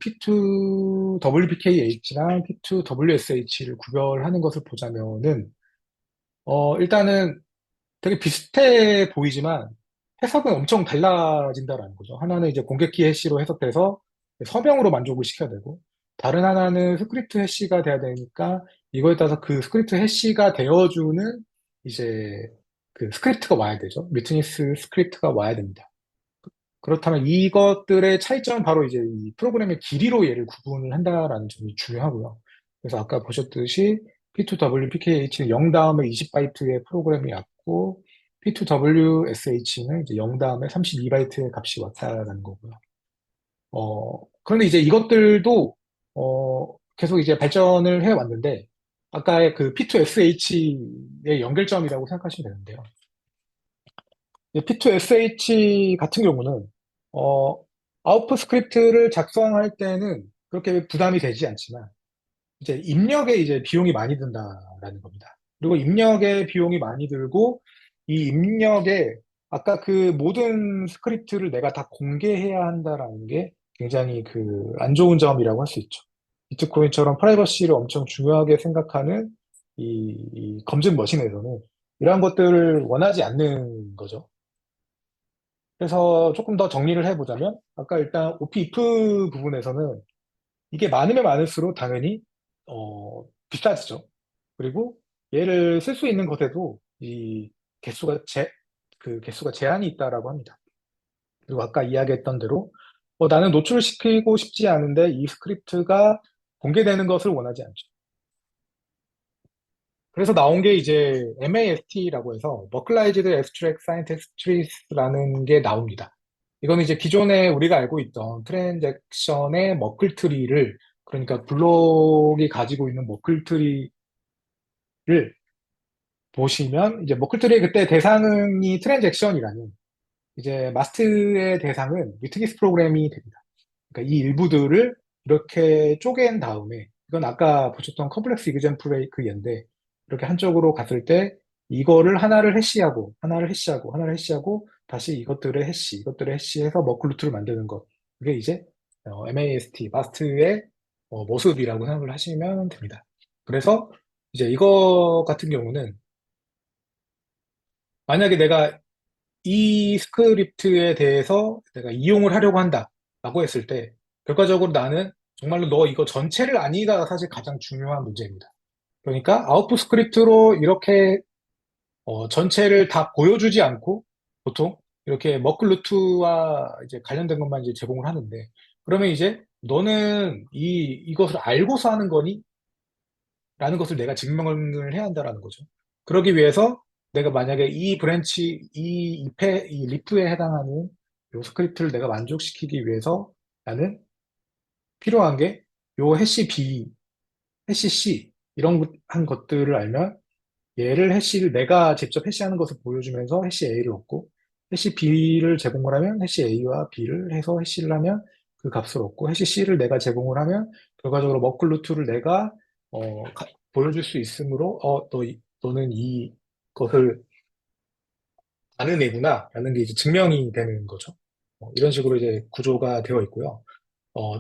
P2WPKH랑 P2WSH를 구별하는 것을 보자면은 일단은 되게 비슷해 보이지만 해석은 엄청 달라진다라는 거죠. 하나는 이제 공개키 해시로 해석돼서 서명으로 만족을 시켜야 되고 다른 하나는 스크립트 해시가 돼야 되니까 이거에 따라서 그 스크립트 해시가 되어주는 이제 그 스크립트가 와야 되죠. 위트니스 스크립트가 와야 됩니다. 그렇다면 이것들의 차이점은 바로 이제 이 프로그램의 길이로 얘를 구분을 한다라는 점이 중요하고요. 그래서 아까 보셨듯이 P2WPKH는 0 다음에 20바이트의 프로그램이 왔고 P2WSH는 이제 0 다음에 32바이트의 값이 왔다라는 거고요. 그런데 이제 이것들도 계속 이제 발전을 해 왔는데 아까의 그 P2SH의 연결점이라고 생각하시면 되는데요. P2SH 같은 경우는 어, 아웃풋 스크립트를 작성할 때는 그렇게 부담이 되지 않지만 이제 입력에 이제 비용이 많이 든다라는 겁니다. 그리고 입력에 비용이 많이 들고 이 입력에 아까 그 모든 스크립트를 내가 다 공개해야 한다라는 게 굉장히 그 안 좋은 점이라고 할 수 있죠. 비트코인처럼 프라이버시를 엄청 중요하게 생각하는 이 검증 머신에서는 이러한 것들을 원하지 않는 거죠. 그래서 조금 더 정리를 해보자면, 아까 일단 OP if 부분에서는 이게 많으면 많을수록 당연히, 비싸지죠. 그리고 얘를 쓸 수 있는 것에도 이 개수가 그 개수가 제한이 있다라고 합니다. 그리고 아까 이야기했던 대로, 나는 노출시키고 싶지 않은데 이 스크립트가 공개되는 것을 원하지 않죠. 그래서 나온 게 이제 MAST라고 해서 Localized Abstract Scientist Trees라는 게 나옵니다. 이거는 이제 기존에 우리가 알고 있던 트랜잭션의 머클 트리를 그러니까 블록이 가지고 있는 머클트리를 보시면 이제 머클트리의 그때 대상이 트랜잭션이라는 이제 마스트의 대상은 유트기스 프로그램이 됩니다. 그러니까 이 일부들을 이렇게 쪼갠 다음에 이건 아까 보셨던 컴플렉스 이그젠플의 그 예인데 이렇게 한쪽으로 갔을 때 이거를 하나를 해시하고 다시 이것들을 해시해서 머클루트를 만드는 것. 그게 이제 MAST, 마스트의 모습이라고 생각을 하시면 됩니다. 그래서 이제 이거 같은 경우는 만약에 내가 이 스크립트에 대해서 내가 이용을 하려고 한다라고 했을 때 결과적으로 나는 정말로 너 이거 전체를 아니다가 사실 가장 중요한 문제입니다. 그러니까 아웃풋 스크립트로 이렇게 전체를 다 보여주지 않고 보통 이렇게 머클루트와 이제 관련된 것만 이제 제공을 하는데 그러면 이제 너는 이것을 알고서 하는 거니? 라는 것을 내가 증명을 해야 한다라는 거죠. 그러기 위해서 내가 만약에 이 브랜치, 이 리프에 해당하는 요 스크립트를 내가 만족시키기 위해서 나는 필요한 게 요 해시 B, 해시 C 한 것들을 알면 얘를 해시를 내가 직접 해시하는 것을 보여주면서 해시 A를 얻고 해시 B를 제공을 하면 해시 A와 B를 해서 해시를 하면 그 값을 얻고 해시 C를 내가 제공을 하면 결과적으로 머클루트를 내가 보여줄 수 있으므로 너는 이것을 아는 애구나 라는 게 이제 증명이 되는 거죠. 이런 식으로 이제 구조가 되어 있고요.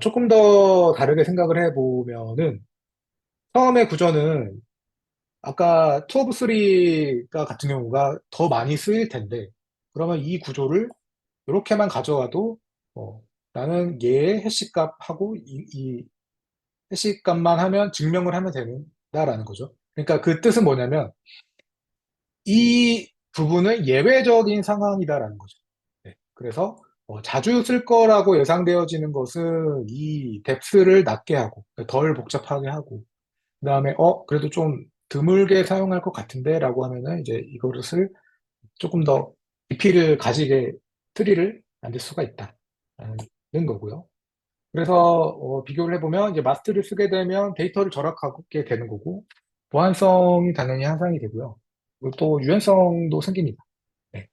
조금 더 다르게 생각을 해보면은 처음에 구조는 아까 투 오브 쓰리가 같은 경우가 더 많이 쓰일 텐데 그러면 이 구조를 이렇게만 가져와도 어, 나는 얘의 해시값하고 이 해시값만 하면 증명을 하면 된다라는 거죠. 그러니까 그 뜻은 뭐냐면 이 부분은 예외적인 상황이다라는 거죠. 네, 그래서 자주 쓸 거라고 예상되어지는 것은 이 뎁스를 낮게 하고 덜 복잡하게 하고 그다음에 그래도 좀 드물게 사용할 것 같은데 라고 하면은 이제 이것을 조금 더 깊이를 가지게 트리를 만들 수가 있다는 거고요. 그래서 비교를 해보면 이제 마스트를 쓰게 되면 데이터를 절약하게 되는 거고 보안성이 당연히 향상이 되고요. 그리고 또 유연성도 생깁니다. 네.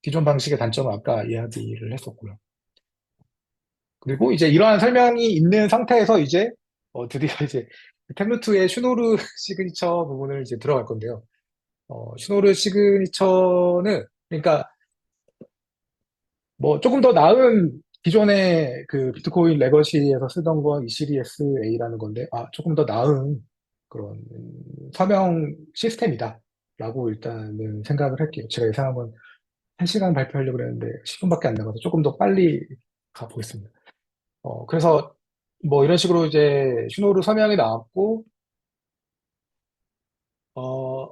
기존 방식의 단점은 아까 이야기를 했었고요. 그리고 이제 이러한 설명이 있는 상태에서 이제 드디어 이제 템루트의 슈노르 시그니처 부분을 이제 들어갈 건데요. 슈노르 시그니처는 그러니까 뭐 조금 더 나은 기존의 그 비트코인 레거시에서 쓰던 건 ECDSA라는 건데 조금 더 나은 그런 서명 시스템이다. 라고 일단은 생각을 할게요. 제가 예상한 건 1시간 발표하려고 그랬는데 10분밖에 안 남아서 조금 더 빨리 가보겠습니다. 그래서 뭐 이런 식으로 이제 슈노르 서명이 나왔고, 어,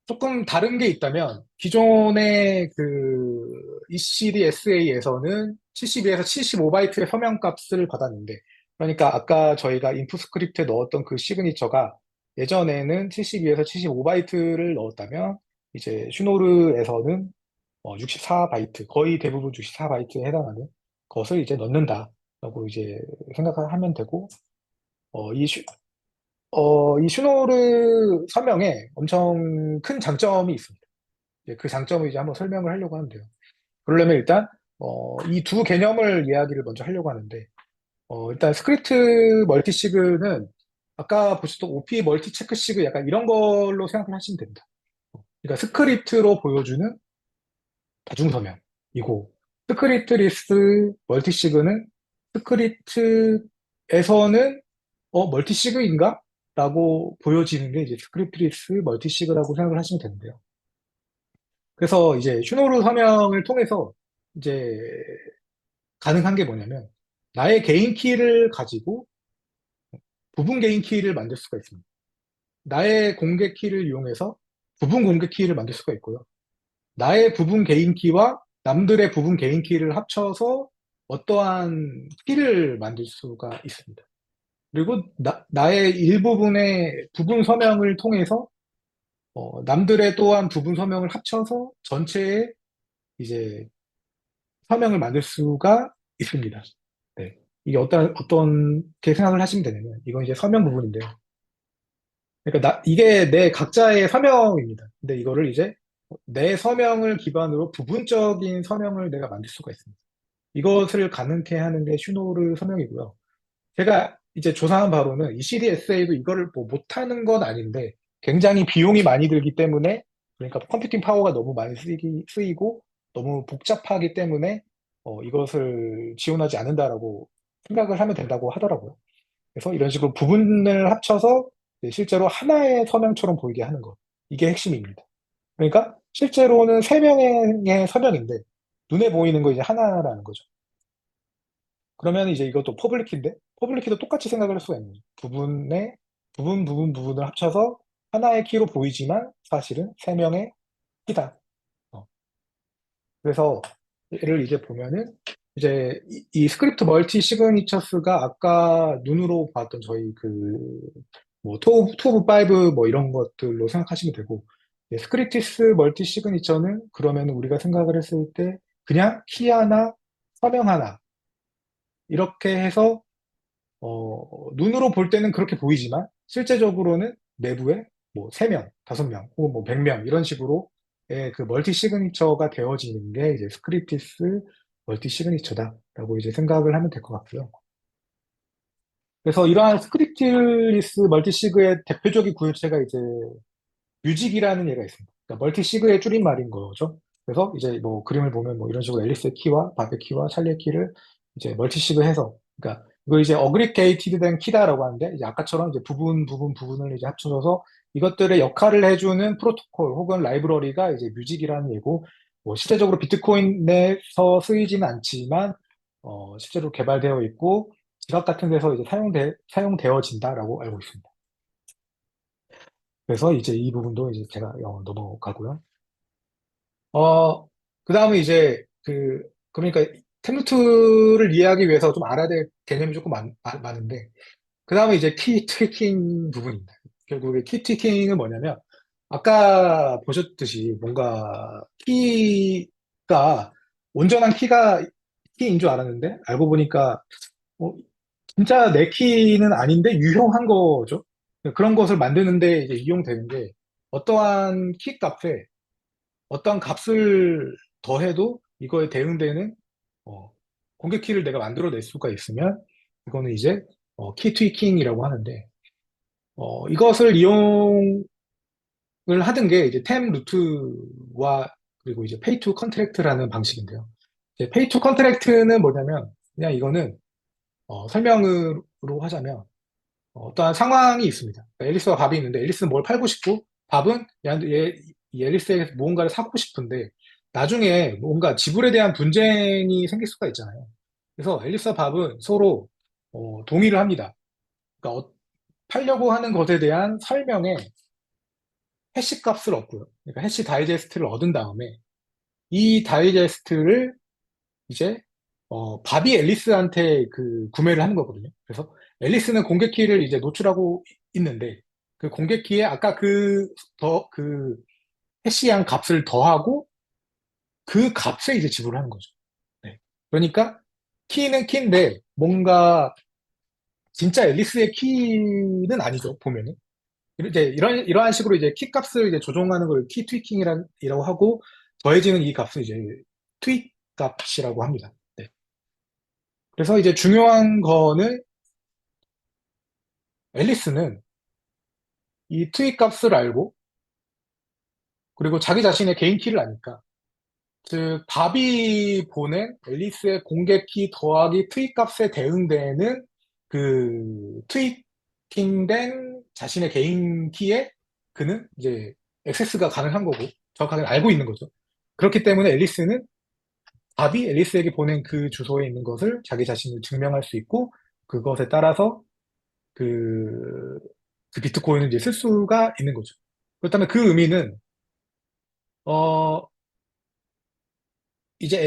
조금 다른 게 있다면, 기존의 그 ECDSA에서는 72에서 75바이트의 서명 값을 받았는데, 그러니까 아까 저희가 인풋 스크립트에 넣었던 그 시그니처가 예전에는 72에서 75바이트를 넣었다면, 이제 슈노르에서는 64바이트, 거의 대부분 64바이트에 해당하는 것을 이제 넣는다라고 이제 생각하면 되고, 어, 이 슈, 이 슈노르 서명에 엄청 큰 장점이 있습니다. 이제 그 장점을 이제 한번 설명을 하려고 하는데요. 그러려면 일단, 이 두 개념을 이야기를 먼저 하려고 하는데, 일단 스크립트 멀티시그는 아까 보셨던 OP 멀티 체크 시그 약간 이런 걸로 생각을 하시면 됩니다. 그러니까 스크립트로 보여주는 다중 서명이고, 스크립트 리스트 멀티시그는 스크립트에서는 멀티시그인가? 라고 보여지는 게 이제 스크립트리스 멀티시그라고 생각을 하시면 되는데요. 그래서 이제 슈노르 서명을 통해서 이제 가능한 게 뭐냐면 나의 개인 키를 가지고 부분 개인 키를 만들 수가 있습니다. 나의 공개 키를 이용해서 부분 공개 키를 만들 수가 있고요. 나의 부분 개인 키와 남들의 부분 개인 키를 합쳐서 어떠한 키를 만들 수가 있습니다. 그리고 나의 일부분의 부분 서명을 통해서 남들의 또한 부분 서명을 합쳐서 전체의 이제 서명을 만들 수가 있습니다. 네. 이게 어떻게 생각을 하시면 되냐면, 이건 이제 서명 부분인데요. 그러니까 이게 내 각자의 서명입니다. 근데 이거를 이제 내 서명을 기반으로 부분적인 서명을 내가 만들 수가 있습니다. 이것을 가능케 하는 게 슈노르 서명이고요. 제가 이제 조사한 바로는 이 CDSA도 이거를 뭐 못하는 건 아닌데 굉장히 비용이 많이 들기 때문에 그러니까 컴퓨팅 파워가 너무 많이 쓰이고 너무 복잡하기 때문에 이것을 지원하지 않는다라고 생각을 하면 된다고 하더라고요. 그래서 이런 식으로 부분을 합쳐서 이제 실제로 하나의 서명처럼 보이게 하는 것. 이게 핵심입니다. 그러니까 실제로는 세 명의 서명인데 눈에 보이는 거 이제 하나라는 거죠. 그러면 이제 이것도 퍼블릭키인데 퍼블릭키도 똑같이 생각을 할 수가 있는 거죠. 부분을 합쳐서 하나의 키로 보이지만 사실은 세 명의 키다. 어. 그래서 얘를 이제 보면은 이제 이 스크립트 멀티 시그니처스가 아까 눈으로 봤던 저희 뭐 투오브 파이브 뭐 이런 것들로 생각하시면 되고 스크립티스 멀티 시그니처는 그러면 우리가 생각을 했을 때 그냥 키 하나, 서명 하나 이렇게 해서 눈으로 볼 때는 그렇게 보이지만 실제적으로는 내부에 뭐 3명, 5명, 혹은 뭐 100명 이런 식으로 그 멀티 시그니처가 되어지는 게 이제 스크립티스 멀티 시그니처다라고 이제 생각을 하면 될 것 같고요. 그래서 이러한 스크립티스 멀티 시그의 대표적인 구현체가 이제 뮤직이라는 얘가 있습니다. 그러니까 멀티시그의 줄임말인 거죠. 그래서 이제 뭐 그림을 보면 뭐 이런 식으로 앨리스의 키와 바베 키와 찰리의 키를 이제 멀티시그 해서 그러니까 이거 이제 어그리게이티드 된 키다라고 하는데 이제 아까처럼 이제 부분을 이제 합쳐져서 이것들의 역할을 해주는 프로토콜 혹은 라이브러리가 이제 뮤직이라는 얘고 뭐 실제적으로 비트코인 내에서 쓰이지는 않지만 실제로 개발되어 있고 지갑 같은 데서 이제 사용되어진다라고 알고 있습니다. 그래서 이제 이 부분도 이제 제가 넘어가고요. 그 다음에 이제 그러니까 템루트를 이해하기 위해서 좀 알아야 될 개념이 조금 많은데, 그 다음에 이제 키 트위킹 부분입니다. 결국에 키 트위킹은 뭐냐면, 아까 보셨듯이 뭔가 키가, 온전한 키인 줄 알았는데, 알고 보니까, 어, 진짜 내 키는 아닌데 유형한 거죠. 그런 것을 만드는데 이제 이용되는 게 어떠한 키 값에 어떠한 값을 더해도 이거에 대응되는 어, 공격 키를 내가 만들어낼 수가 있으면 이거는 이제 키 트위킹이라고 하는데 이것을 이용을 하던 게 이제 템 루트와 그리고 이제 페이 투 컨트랙트라는 방식인데요. 이제 페이 투 컨트랙트는 뭐냐면 그냥 이거는 설명으로 하자면 어떠한 상황이 있습니다. 그러니까 앨리스와 밥이 있는데 앨리스는 뭘 팔고 싶고 밥은 이 앨리스에게 무언가를 사고 싶은데 나중에 뭔가 지불에 대한 분쟁이 생길 수가 있잖아요. 그래서 앨리스와 밥은 서로 동의를 합니다. 그러니까 팔려고 하는 것에 대한 설명에 해시 값을 얻고요. 그러니까 해시 다이제스트를 얻은 다음에 이 다이제스트를 이제 바비 앨리스한테 구매를 하는 거거든요. 그래서 앨리스는 공개키를 이제 노출하고 있는데 그 공개키에 아까 해시한 값을 더하고 그 값에 이제 지불을 하는 거죠. 네. 그러니까 키는 키인데 뭔가 진짜 앨리스의 키는 아니죠. 보면은 이제 이러한 식으로 이제 키 값을 이제 조정하는 걸 키 트위킹이라고 하고 더해지는 이 값을 이제 트윗 값이라고 합니다. 네. 그래서 이제 중요한 거는 앨리스는 이 트윗 값을 알고 그리고 자기 자신의 개인 키를 아니까 즉 밥이 보낸 앨리스의 공개 키 더하기 트윗 값에 대응되는 트위팅된 자신의 개인 키에 그는 이제 액세스가 가능한 거고 정확하게 알고 있는 거죠. 그렇기 때문에 앨리스는 밥이 앨리스에게 보낸 그 주소에 있는 것을 자기 자신을 증명할 수 있고 그것에 따라서 그, 그 비트코인을 이제 쓸 수가 있는 거죠. 그렇다면 그 의미는, 어, 이제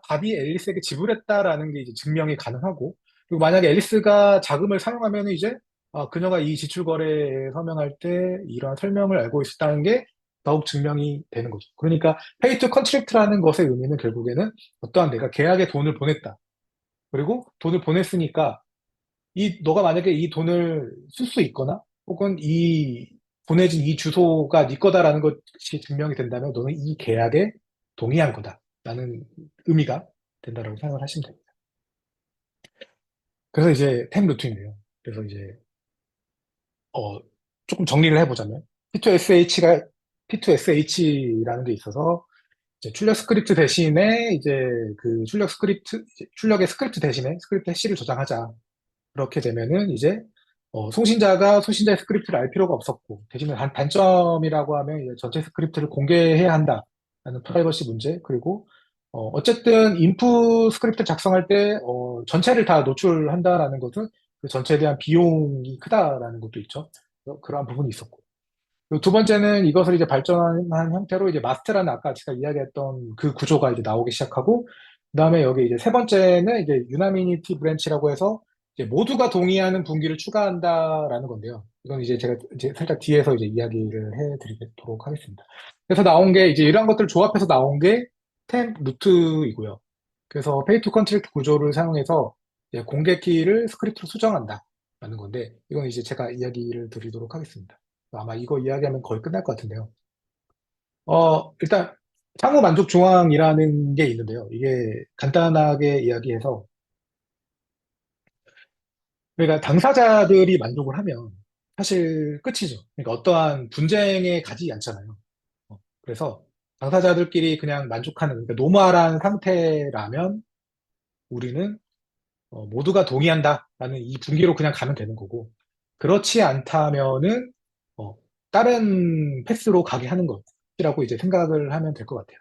밥이 앨리스에게 지불했다라는 게 이제 증명이 가능하고, 그리고 만약에 앨리스가 자금을 사용하면 이제, 그녀가 이 지출 거래에 서명할 때 이러한 설명을 알고 있었다는 게 더욱 증명이 되는 거죠. 그러니까, 페이 투 컨트랙트라는 것의 의미는 결국에는 어떠한 내가 계약에 돈을 보냈다. 그리고 돈을 보냈으니까 너가 만약에 이 돈을 쓸 수 있거나 혹은 보내진 이 주소가 네 거다라는 것이 증명이 된다면 너는 이 계약에 동의한 거다라는 의미가 된다라고 생각을 하시면 됩니다. 그래서 이제 템 루틴이에요. 그래서 이제 어, 조금 정리를 해보자면 P2SH라는 게 있어서 이제 출력 스크립트 대신에 이제 출력의 스크립트 대신에 스크립트 해시를 저장하자. 그렇게 되면은 이제 송신자가 송신자의 스크립트를 알 필요가 없었고 대신에 단점이라고 하면 이제 전체 스크립트를 공개해야 한다라는 프라이버시 문제. 그리고 어쨌든 인풋 스크립트 작성할 때 전체를 다 노출한다라는 것은 그 전체에 대한 비용이 크다라는 것도 있죠. 그러한 부분이 있었고. 그리고 두 번째는 이것을 이제 발전한 형태로 이제 마스터라는 아까 제가 이야기했던 그 구조가 이제 나오기 시작하고, 그다음에 여기 이제 세 번째는 이제 유나미니티 브랜치라고 해서 이제 모두가 동의하는 분기를 추가한다라는 건데요. 이건 이제 제가 이제 살짝 뒤에서 이제 이야기를 해드리도록 하겠습니다. 그래서 나온 게 이제 이러한 것들을 조합해서 나온 게 템 루트이고요. 그래서 페이 투 컨트랙트 구조를 사용해서 이제 공개 키를 스크립트로 수정한다라는 건데, 이건 이제 제가 이야기를 드리도록 하겠습니다. 아마 이거 이야기하면 거의 끝날 것 같은데요. 일단 상호 만족 조항이라는 게 있는데요. 이게 간단하게 이야기해서 그러니까 당사자들이 만족을 하면 사실 끝이죠. 그러니까 어떠한 분쟁에 가지 않잖아요. 그래서 당사자들끼리 그냥 만족하는 그러니까 노멀한 상태라면 우리는 모두가 동의한다라는 이 분기로 그냥 가면 되는 거고 그렇지 않다면은 어, 다른 패스로 가게 하는 것이라고 이제 생각을 하면 될 것 같아요.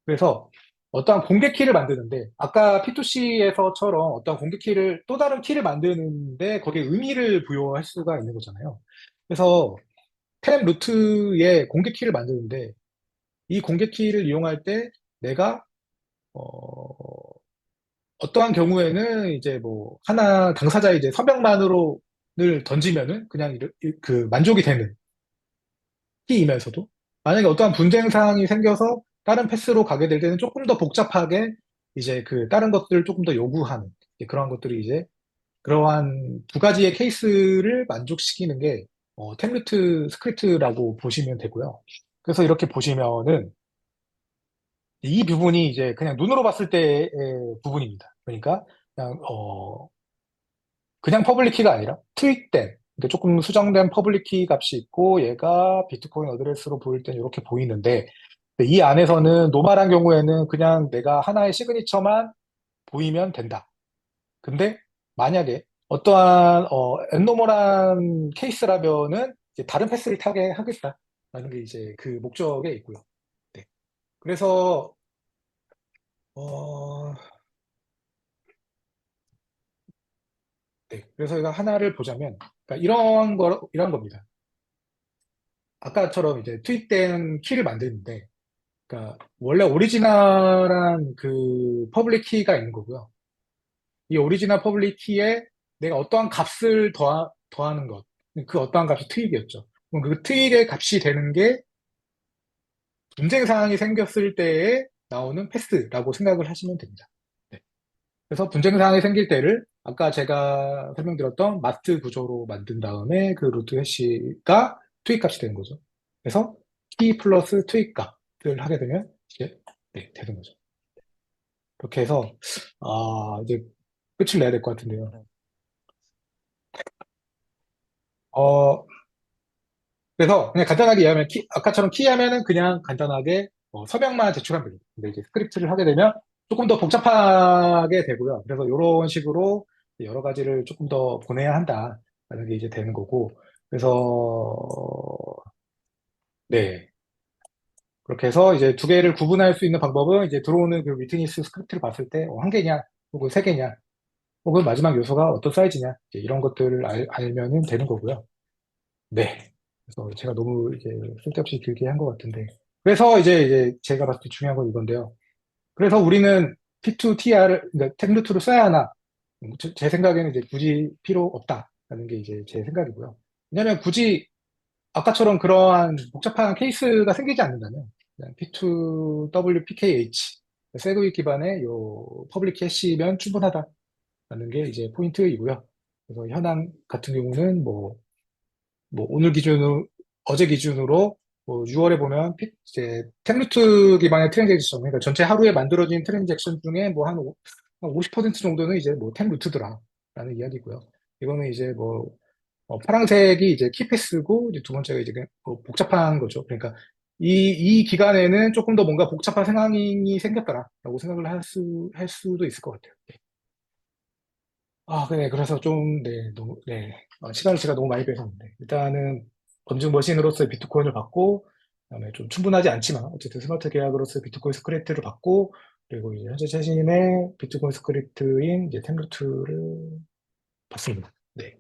그래서 어떠한 공개 키를 만드는데 아까 P2C에서처럼 어떠한 공개 키를 또 다른 키를 만드는데 거기에 의미를 부여할 수가 있는 거잖아요. 그래서 템 루트에 공개 키를 만드는데 이 공개 키를 이용할 때 내가 어, 어떠한 경우에는 이제 뭐 하나 당사자의 이제 서명만으로를 던지면은 그냥 그 만족이 되는 키이면서도 만약에 어떠한 분쟁 사항이 생겨서 다른 패스로 가게 될 때는 조금 더 복잡하게 이제 그 다른 것들을 조금 더 요구하는 이제 그러한 것들이 이제 그러한 두 가지의 케이스를 만족시키는 게 템루트 스크립트라고 보시면 되고요. 그래서 이렇게 보시면은 이 부분이 이제 그냥 눈으로 봤을 때의 부분입니다. 그러니까 그냥 그냥 퍼블릭 키가 아니라 트윅된 그러니까 조금 수정된 퍼블릭 키 값이 있고 얘가 비트코인 어드레스로 보일 땐 이렇게 보이는데 이 안에서는 노멀한 경우에는 그냥 내가 하나의 시그니처만 보이면 된다. 근데 만약에 어떠한 앱노멀한 케이스라면은 이제 다른 패스를 타게 하겠다라는 게 이제 그 목적에 있고요. 네. 그래서 어, 네. 그래서 이거 하나를 보자면 그러니까 이런 겁니다. 아까처럼 이제 투입된 키를 만드는데, 그러니까 원래 오리지널한 그 퍼블릭 키가 있는 거고요. 이 오리지널 퍼블릭 키에 내가 어떠한 값을 더하는 것, 그 어떠한 값이 트윅이었죠. 그럼 그 트윅의 값이 되는 게 분쟁 상황이 생겼을 때에 나오는 패스라고 생각을 하시면 됩니다. 네. 그래서 분쟁 상황이 생길 때를 아까 제가 설명드렸던 마트 구조로 만든 다음에 그 루트 해시가 트윅 값이 되는 거죠. 그래서 키 플러스 트윅 값을 하게 되면 이제 네, 되는 거죠. 그렇게 해서 이제 끝을 내야 될 것 같은데요. 어, 그래서 그냥 간단하게 이해하면 아까처럼 키 하면은 그냥 간단하게 서명만 제출하면 됩니다. 근데 이제 스크립트를 하게 되면 조금 더 복잡하게 되고요. 그래서 이런 식으로 여러 가지를 조금 더 보내야 한다라는 게 이제 되는 거고. 그래서 네. 그렇게 해서 이제 두 개를 구분할 수 있는 방법은 이제 들어오는 그 위트니스 스크립트를 봤을 때 한 개냐 혹은 세 개냐 혹은 마지막 요소가 어떤 사이즈냐 이제 이런 것들을 알면은 되는 거고요. 네. 그래서 제가 너무 이제 쓸데없이 길게 한 것 같은데. 그래서 이제 제가 봤을 때 중요한 건 이건데요. 그래서 우리는 P2TR을, 그러니까 템루트를 써야 하나? 제 생각에는 이제 굳이 필요 없다라는 게 이제 제 생각이고요. 왜냐면 굳이 아까처럼 그러한 복잡한 케이스가 생기지 않는다면, 그냥 P2WPKH, 세그위 기반의 요 퍼블릭 캐시면 충분하다라는 게 이제 포인트이고요. 그래서 현황 같은 경우는 뭐 오늘 기준으로 어제 기준으로 뭐 6월에 보면 이제 템루트 기반의 트랜잭션, 그러니까 전체 하루에 만들어진 트랜잭션 중에 뭐 한 50% 정도는 이제 뭐 템루트더라라는 이야기고요. 이거는 이제 파란색이 이제 키패스고 이제 두 번째가 이제 그냥 뭐 복잡한 거죠. 그러니까 이 기간에는 조금 더 뭔가 복잡한 상황이 생겼다라고 생각을 할 수도 있을 것 같아요. 네. 네, 그래서 좀, 네, 너무, 네, 시간을 제가 너무 많이 뺏었는데, 일단은 검증 머신으로서의 비트코인을 받고, 그다음에 좀 충분하지 않지만, 어쨌든 스마트 계약으로서의 비트코인 스크립트를 받고, 그리고 이제 현재 최신의 비트코인 스크립트인 이제 템루트를 받습니다. 네.